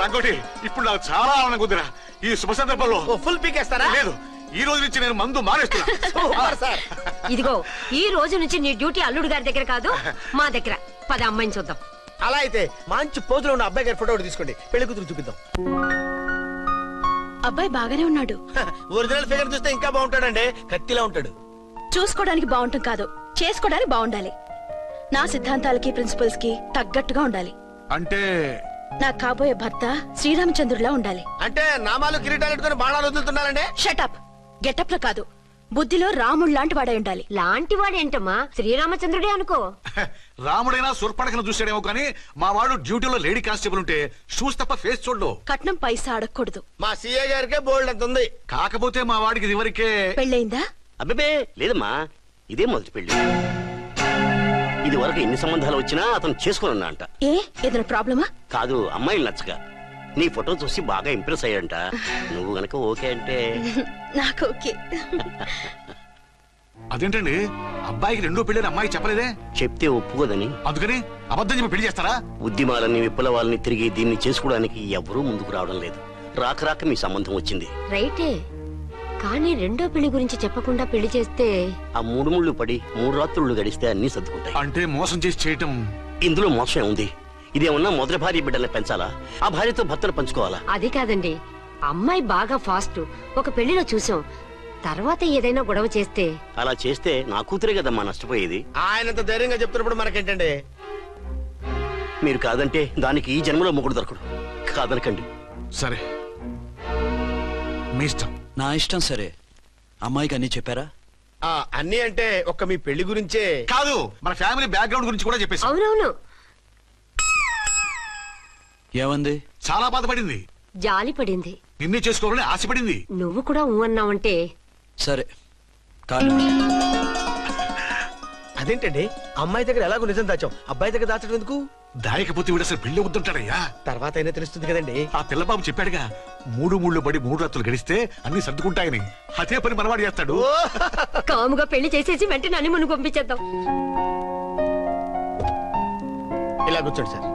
రంగోటి, ఇప్పుడు నాకు చాలా ఆనందంగా ఉందిరా. ఈ శుభ సందర్భంలో ఫుల్ పీకేస్తారా? లేదు, ఈ రోజు నుంచి నేను మందు మానేస్తున్నా. ఇదిగో, ఈ రోజు నుంచి నీ డ్యూటీ అల్లుడు గారి దగ్గర కాదు, మా దగ్గర. పద అమ్మాయిని చూద్దాం. అలా అయితే మంచి పోజులో ఉన్న అబ్బాయి గారి ఫోటో ఒకటి తీసుకోండి, పెళ్లి కూతురు చూపిద్దాం. అబ్బాయి బాగానే ఉన్నాడు. ఒరిజినల్ ఫిగర్ చూస్తే ఇంకా బాగుంటాడండి, కత్తిలా ఉంటాడు. చూసుకోవడానికి బాగుంటాం కాదు, చేసుకోవడానికి బాగుండాలి. నా సిద్ధాంతాలకి ప్రిన్సిపల్స్ కి తగ్గట్టుగా ఉండాలి. అంటే నా కాబోయే భర్త శ్రీరామచంద్రులా ఉండాలి. అంటే నామాలు కిరీటాలు ఎట్టుకుని బాణాలు వదులుతున్నారండి. షటప్. గెటప్ లో కాదు, బుద్ధిలో రాముడు లాంటి వాడే ఉండాలి. లాంటి వాడేంటమ్మా, శ్రీరామచంద్రుడే అనుకో. రాముడైనా సూర్పడకను చూసాడేమో కానీ మా వాడు డ్యూటీలో లేడీ కానిస్టేబుల్ ఉంటే షూస్ తప్ప ఫేస్ చూడడు. కట్నం పైసా అడగకూడదు. మా సీఏ గారికే బోల్డ్ అంత ఉంది. కాకపోతే మా వాడికి ఇదివరకే పెళ్ళయిందా? అబ్బే లేదమ్మా, ఇదే మొదటి పెళ్లి. ఇది వరకు ఎన్ని సంబంధాలు వచ్చినా అతను చేసుకోనున్నా అంట. ఏ ఏదైనా ప్రాబ్లమా? కాదు, అమ్మాయిలు నచ్చగా నీ ఫోటో చూసి బాగా ఇంప్రెస్ అయ్యాడంట. నువ్వు గనక ఓకే అంటే నాకు ఓకే. అదేంటండి, అబ్బాయికి రెండో పెళ్లి అమ్మాయి చెప్పలేదే? చెప్తే ఒప్పుకోదని. అందుకని అబద్ధం చెప్పి పెళ్లి చేస్తారా? ఉద్యమాలని విప్లవాలని తిరిగి దీన్ని చేసుకోవడానికి ఎవరూ ముందుకు రావడం లేదు. రాక రాక మీ సంబంధం వచ్చింది. రైటే, కానీ రెండో పెళ్లి గురించి చెప్పకుండా పెళ్లి చేస్తే ఆ మూడు ముళ్ళు పడి 3 రాత్రులు గడిస్తే అన్ని సర్దుకుంటాయి. అంటే మోసం చేసి చేయటం. ఇందులో మోసం ఉంది. ఇదేమన్నా మొదటి భార్య బిడ్డల్ని పెంచాలా, ఆ భార్యతో భర్తను పంచుకోవాలా? అది కాదండి, అమ్మాయి బాగా ఫాస్ట్. ఒక పెళ్లిలో చూసాం, తర్వాత ఏదైనా గొడవ చేస్తే. అలా చేస్తే నా కూతురే కదమ్మా నష్టపోయేది. ఆయనంత ధైర్యంగా చెప్తున్నప్పుడు మనకేంటండి? మీరు కాదంటే దానికి ఈ జన్మలో మొగుడు దొరకడు. కాదనకండి. సరే, మీ ఇష్టం. నా ఇష్టం. సరే, అమ్మాయికి అన్ని చెప్పారా? అన్ని అంటే ఒక్క మీ పెళ్లి గురించే కాదు, మన ఫ్యామిలీ బ్యాక్గ్రౌండ్ గురించి కూడా చెప్పేసి. అవునవును. ఏమంది? చాలా బాధపడింది, జాలి పడింది, నిన్నే చేసుకోవాలని ఆశపడింది. నువ్వు కూడా ఊ అన్నావంటే. సరే, కాదు. అదేంటండి, అమ్మాయి దగ్గర ఎలాగో నిజం దాచాం, అబ్బాయి దగ్గర దాచడం ఎందుకు? దాయకపోతే వీడు అసలు పెళ్లి వద్దుంటాడయ్యా. తర్వాత అయినా తెలుస్తుంది కదండి. ఆ పిల్లబాబు చెప్పాడుగా, 3 ముళ్ళు పడి 3 రాత్రులు గడిస్తే అన్ని సర్దుకుంటాయని. అదే పని మనవాడు చేస్తాడు. కాముగా పెళ్లి చేసేసి వెంటనే అని మును పంపించేద్దాం. ఇలా కూర్చోండి sir.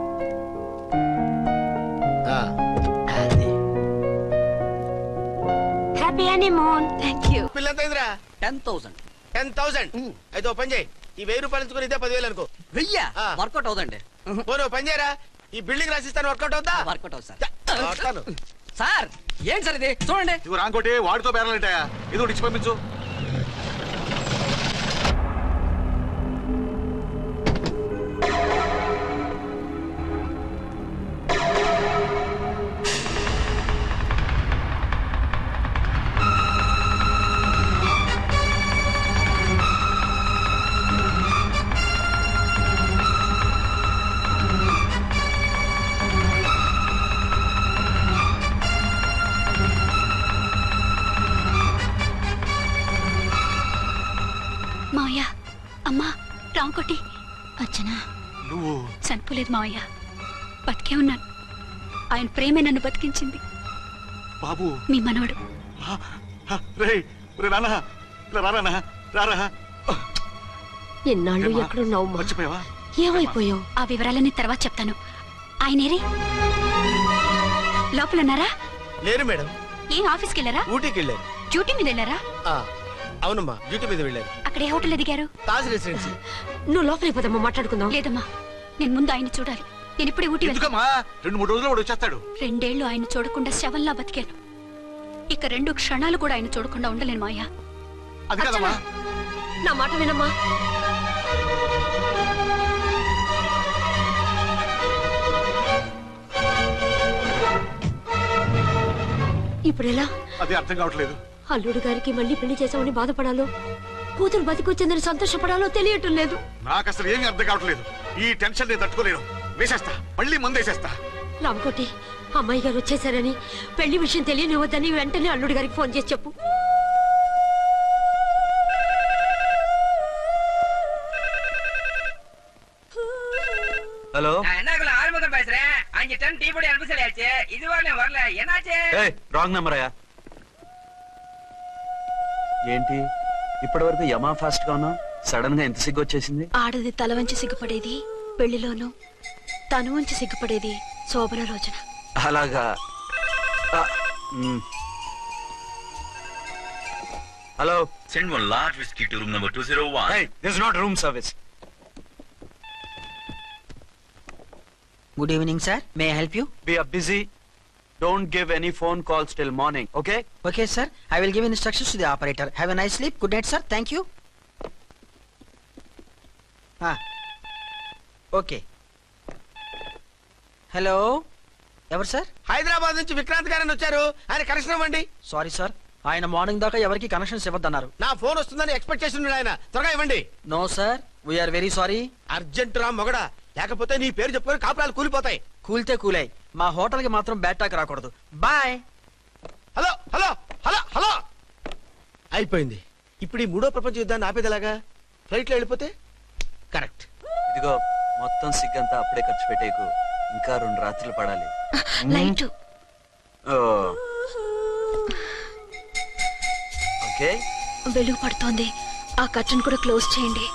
Happy honeymoon. Thank you. పిల్లంత 10,000. 10,000. అయితే ఓ పని చేయి, ఈ 1000 రూపాయలు ఇచ్చుకుని ఇదే 10,000 అనుకో. వెయ్యా వర్కౌట్ అవుదండి. పోను పని చేయరా, ఈ బిల్డింగ్ రాసిస్తాను. వర్కౌట్ అవుతా? వర్కౌట్ అవుతుంది సార్. సార్ ఏంటి సార్ ఇది చూడండి. ఇవి రాంకోటి వాడితో బేరాలంటాయా? ఇది ఒకటి ఇచ్చి పంపించు. మావయ్య, అమ్మా, రాంకోటి, అర్చనా. నువ్వు చనిపోలేదు మావయ్య, బతికే ఉన్నాను. ఆయన ప్రేమే నన్ను బతికించింది. బాబు మీ మనవడు. ఎన్నాళ్ళు ఎక్కడున్నావు? మర్చిపోయావా? ఏమైపోయావు? ఆ వివరాలన్నీ తర్వాత చెప్తాను. ఆయనేరి లోపల ఉన్నారా? లేరు మేడం. ఏం ఆఫీస్కి వెళ్ళారా? ఊటీకి వెళ్ళారు. డ్యూటీ మీద వెళ్ళారా? అవునమ్మా, డ్యూటీ మీద వెళ్ళారు. అక్కడ ఏ హోటల్ ఎదిగారు? తాజ్ రెసిడెన్సీ. నువ్వు లోపలికి పోదమ్మా, మాట్లాడుకుందాం. లేదమ్మా, నేను ముందు ఆయన చూడాలి. నేను ఇప్పుడే ఊటీ వెళ్తాను. 2-3 రోజుల్లో వాడు వచ్చేస్తాడు. 2 ఏళ్లు ఆయన చూడకుండా శవంలా బతికాను. ఇక 2 క్షణాలు కూడా ఆయన చూడకుండా ఉండలేను మాయా. అది కదమ్మా, నా మాట వినమ్మా. ఇప్పుడు ఎలా? అది అర్థం కావట్లేదు. అల్లుడు గారికి మళ్ళీ పెళ్లి చేసామని బాధపడాలో, కూతురు బతికొచ్చిందని సంతోషపడాలో తెలియటం లేదు. నాకు అసలు ఏమీ అర్థం కావట్లేదు. ఈ టెన్షన్ నేను తట్టుకోలేను. వేసేస్తా, మళ్ళీ మందేసేస్తా. రామకోటి, అమ్మాయి గారు వచ్చేసారని, పెళ్లి విషయం తెలియనివ్వద్దని వెంటనే అల్లుడు గారికి ఫోన్ చేసి చెప్పు. ஹலோ என்னக்குள்ள ஆறுமுகம் பேசுறேன். 5 டன் டீ பொடி அனுப்பி சொல்லியாச்சு. இது வரல. என்னாச்சு? రాంగ్ నెంబర్ అయ్యా. ఏంటి ఇప్పటి వరకు యమా ఫాస్ట్ గా ఉన్నావు, సడన్ గా ఎంత సిగ్గు వచ్చేసింది? ఆడది తల వంచి సిగ్గుపడేది పెళ్లిలోనూ, తను వంచి సిగ్గుపడేది శోభన రోజున. అలాగా. Hello, send one large whiskey to room number 201. hey, this is not room service. Good evening sir, may I help you? We are busy. Don't give any phone calls till morning, okay? Okay sir, I will give instructions to the operator. Have a nice sleep. Good night sir. Thank you. Okay. Hello, ఎవరు sir? Hyderabad నుంచి విక్రాంత్ గారని వచ్చారు. ఆయన connection ఇవ్వండి. Sorry sir, ఆయన morning దాకా ఎవరికి connections ఇవ్వద్దన్నారు. నా ఫోన్ వస్తుందని ఎక్స్పెక్ట్ చేసి ఉన్నాడు ఆయన. త్వరగా ఇవ్వండి. No sir, we're very sorry. Urgent రా మొగడా, లేకపోతే నీ పేరు చెప్పుకొని కాపురాలు కూలిపోతాయి. కూల్తే కూలాయి, మా హోటల్ కి మాత్రం బ్యాడ్ టాక్ రాకూడదు. Bye. Hello hello hello hello. అయిపోయింది. ఇప్పుడు ఈ 3వ ప్రపంచ యుద్ధాన్ని ఆపేదలాగా? ఫ్లైట్ లో వెళ్ళిపోతే కరెక్ట్. ఇదిగో మొత్తం సిగ్గంతా అప్పుడే ఖర్చు పెట్టేకు, ఇంకా 2 రాత్రులు పడాలి. లైట్ ఓకే, వెలుగు పడుతోంది. ఆ కర్టన్ కూడా క్లోజ్ చేయండి.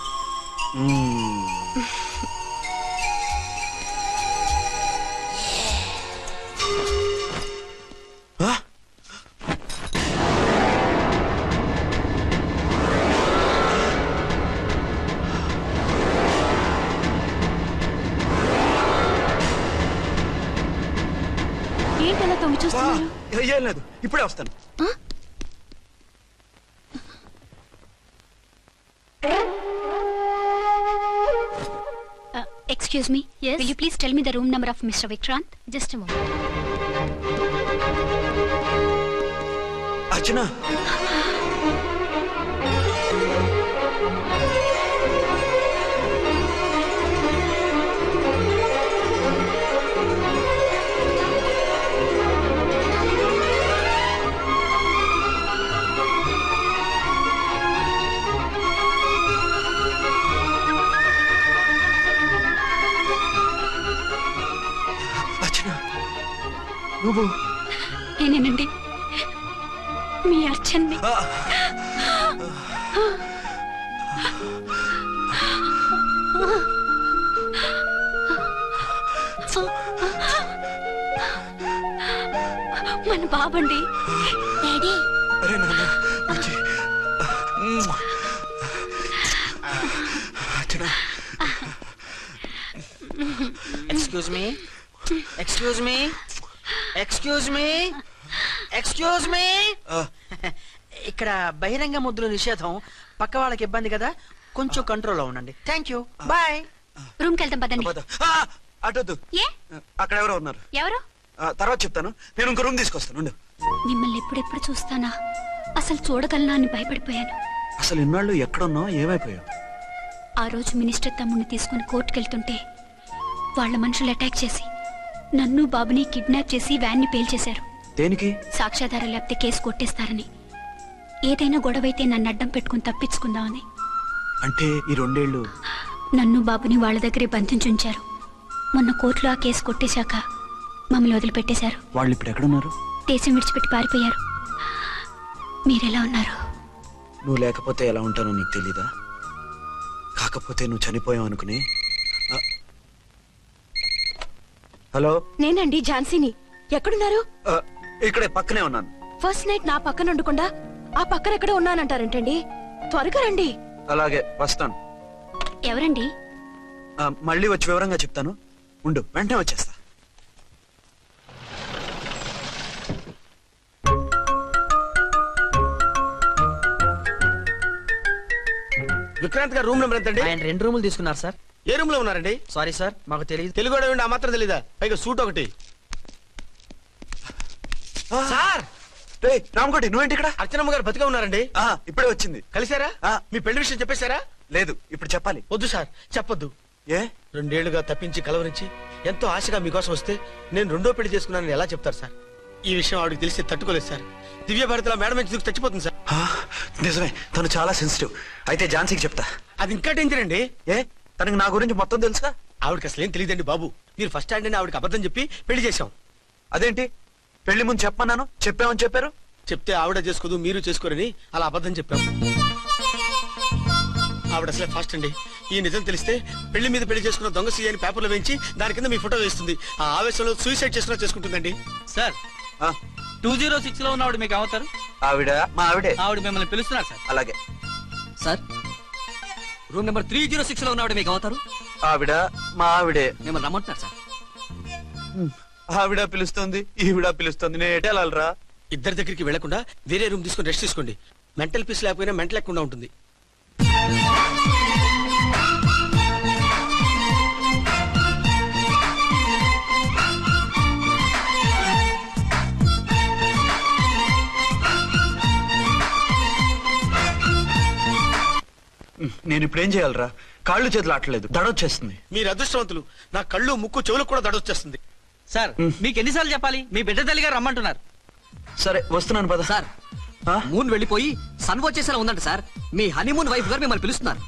ఏంటలా తొంగి చూస్తున్నారు? ఏం లేదు, ఇప్పుడే వస్తాను. Excuse me. Yes. Will you please tell me the room number of Mr. Vikrant? Just a moment. Archana. నువ్వు నేనేనండి, మీ అర్చన్ని. మన బాబండి. డాడీ. అరే నాన్న, excuse me excuse me excuse me excuse me ఇక్కడ బహిరంగ ముద్దుల నిషేధం, పక్క వాళ్ళకి ఇబ్బంది కదా, కొంచెం కంట్రోల్లో ఉండండి. Thank you, bye. రూమ్ కి వెళ్తాం పదండి. అటొద్దు, ఏ అక్కడ ఎవరో ఉన్నారు. ఎవరు? తర్వాత చెప్తాను. నేను ఇంకో రూమ్ తీసుకొస్తాను. ఉండు. మిమ్మల్ని ఎప్పుడెప్పుడు చూస్తానా, అసలు చూడగలనా అని భయపడిపోయాను. అసలు ఇన్నాళ్ళు ఎక్కడున్నావు, ఏమైపోయావు? ఆ రోజు మినిస్టర్ తమ్ముడిని తీసుకుని కోర్టుకెళ్తుంటే వాళ్ళ మనుషులు అటాక్ చేసి నన్ను బాబుని కిడ్నాప్ చేసి వ్యాన్ ని పేల్చేశారు. దేనికి? సాక్ష్యాధారాలు లేకపోతే కేసు కొట్టేస్తారని. ఏదైనా గొడవైతే నన్ను అడ్డం పెట్టుకుని తప్పించుకుందామని. అంటే ఈ 2 ఏళ్ళు నన్ను బాబుని వాళ్ళ దగ్గరే బంధించుంచారు. మొన్న కోర్టులో ఆ కేసు కొట్టేశాక మమ్మల్ని వదిలిపెట్టేశారు. వాళ్ళు ఇప్పుడు ఎక్కడున్నారు? దేశం విడిచిపెట్టి పారిపోయారు. మీరెలా ఉన్నారు? నువ్వు లేకపోతే ఎలా ఉంటానో నీకు తెలీదా? కాకపోతే నువ్వు చనిపోయావు అనుకుని. హలో, నేనండి ఝాన్సీని. ఎక్కడున్నారు? ఇక్కడే పక్కనే ఉన్నాను. ఫస్ట్ నైట్ నా పక్కన ఉండకుండా ఆ పక్కన ఎక్కడ ఉన్నానంటారంటండి. త్వరగా రండి. అలాగే వస్తాను. ఎవరండి? మళ్ళీ వచ్చి వివరంగా చెప్తాను. ఉండు, వెంటనే వచ్చేస్తా. విక్రాంత్ గారు రూమ్ నెంబర్ ఎంతండి? ఆయన 2 రూములు తీసుకున్నారు సార్. ఏ రూమ్ లో ఉన్నారండి? సారీ సార్, మాకు తెలియదు. తెలుగు ఆ మాత్రం తెలీదా? పైగా సూట్ ఒకటి. సార్ రామకోటి, నువ్వేంటి ఇక్కడ? అర్చనమ్మ గారు బతిగా ఉన్నారండి. ఇప్పుడే వచ్చింది. కలిసారా? మీ పెళ్లి విషయం చెప్పేశారా? లేదు, ఇప్పుడు చెప్పాలి. వద్దు సార్, చెప్పొద్దు. ఏ? 2 ఏళ్లుగా తప్పించి కలవరించి ఎంతో ఆశగా మీకోసం వస్తే నేను 2వ పెళ్లి చేసుకున్నానని ఎలా చెప్తారు సార్? ఈ విషయం ఆవిడకి తెలిసి తట్టుకోలేదు సార్. దివ్య భారతిలో మేడం నుంచి దూకి చచ్చిపోతుంది సార్. నిజమే, తను చాలా సెన్సిటివ్. అయితే ఝాన్సీకి చెప్తా. అది ఇంకా డేంజర్ అండి. ఏ? తనకి నా గురించి మొత్తం తెలుసా? ఆవిడకి అసలు ఏం తెలియదండి బాబు. మీరు ఫస్ట్ హ్యాండ్ అని ఆవిడకి అబద్ధం చెప్పి పెళ్లి చేశాం. అదేంటి? పెళ్లి ముందు చెప్పమన్నాను, చెప్పామని చెప్పారు. చెప్తే ఆవిడ చేసుకోదు, మీరు చేసుకోరని అలా అబద్ధం చెప్పాం. ఆవిడ అసలే ఫాస్ట్ అండి. ఈ నిజం తెలిస్తే పెళ్లి మీద పెళ్లి చేసుకున్న దొంగ సీ అని పేపర్లో వేయించి దాని కింద మీ ఫోటో వేస్తుంది. ఆ ఆవేశంలో సూసైడ్ చేసుకుంటుందండి. సార్ 206 లో ఉన్నవాడు మీకు అవుతారు. ఆవిడ మా ఆవిడే. ఆవిడ మిమ్మల్ని పిలుస్తున్నారు సార్. అలాగే సార్, రూమ్ నెంబర్ 306 లో ఉన్నవాడు మీకు అవుతారు. ఆవిడ మా ఆవిడే. మిమ్మల్ని రమ్మంటున్నారు సార్. ఆవిడ పిలుస్తుంది, ఈవిడ పిలుస్తుంది. నేను ఎటెళ్ళాలరా? ఇద్దరి దగ్గరికి వెళ్లకుండా వేరే రూమ్ తీసుకుని రెస్ట్ తీసుకోండి. మెంటల్ పీస్ లేకపోయినా మెంటల్ లేకుండా ఉంటుంది. నేను ఇప్పుడు ఏం చేయాలరా? కాళ్ళు చేతులు ఆటలేదు, దడొచ్చేస్తుంది. మీరు అదృష్టవంతులు. నా కళ్ళు, ముక్కు, చెవులకు కూడా దడొచ్చేస్తుంది. సార్, మీకు ఎన్నిసార్లు చెప్పాలి? మీ బిడ్డ తల్లి గారు రమ్మంటున్నారు. సరే వస్తున్నాను పద. సార్, మూన్ వెళ్ళిపోయి సన్ వచ్చేసేలా ఉందంట సార్. మీ హనీమూన్ వైఫ్ గారు మిమ్మల్ని పిలుస్తున్నారు.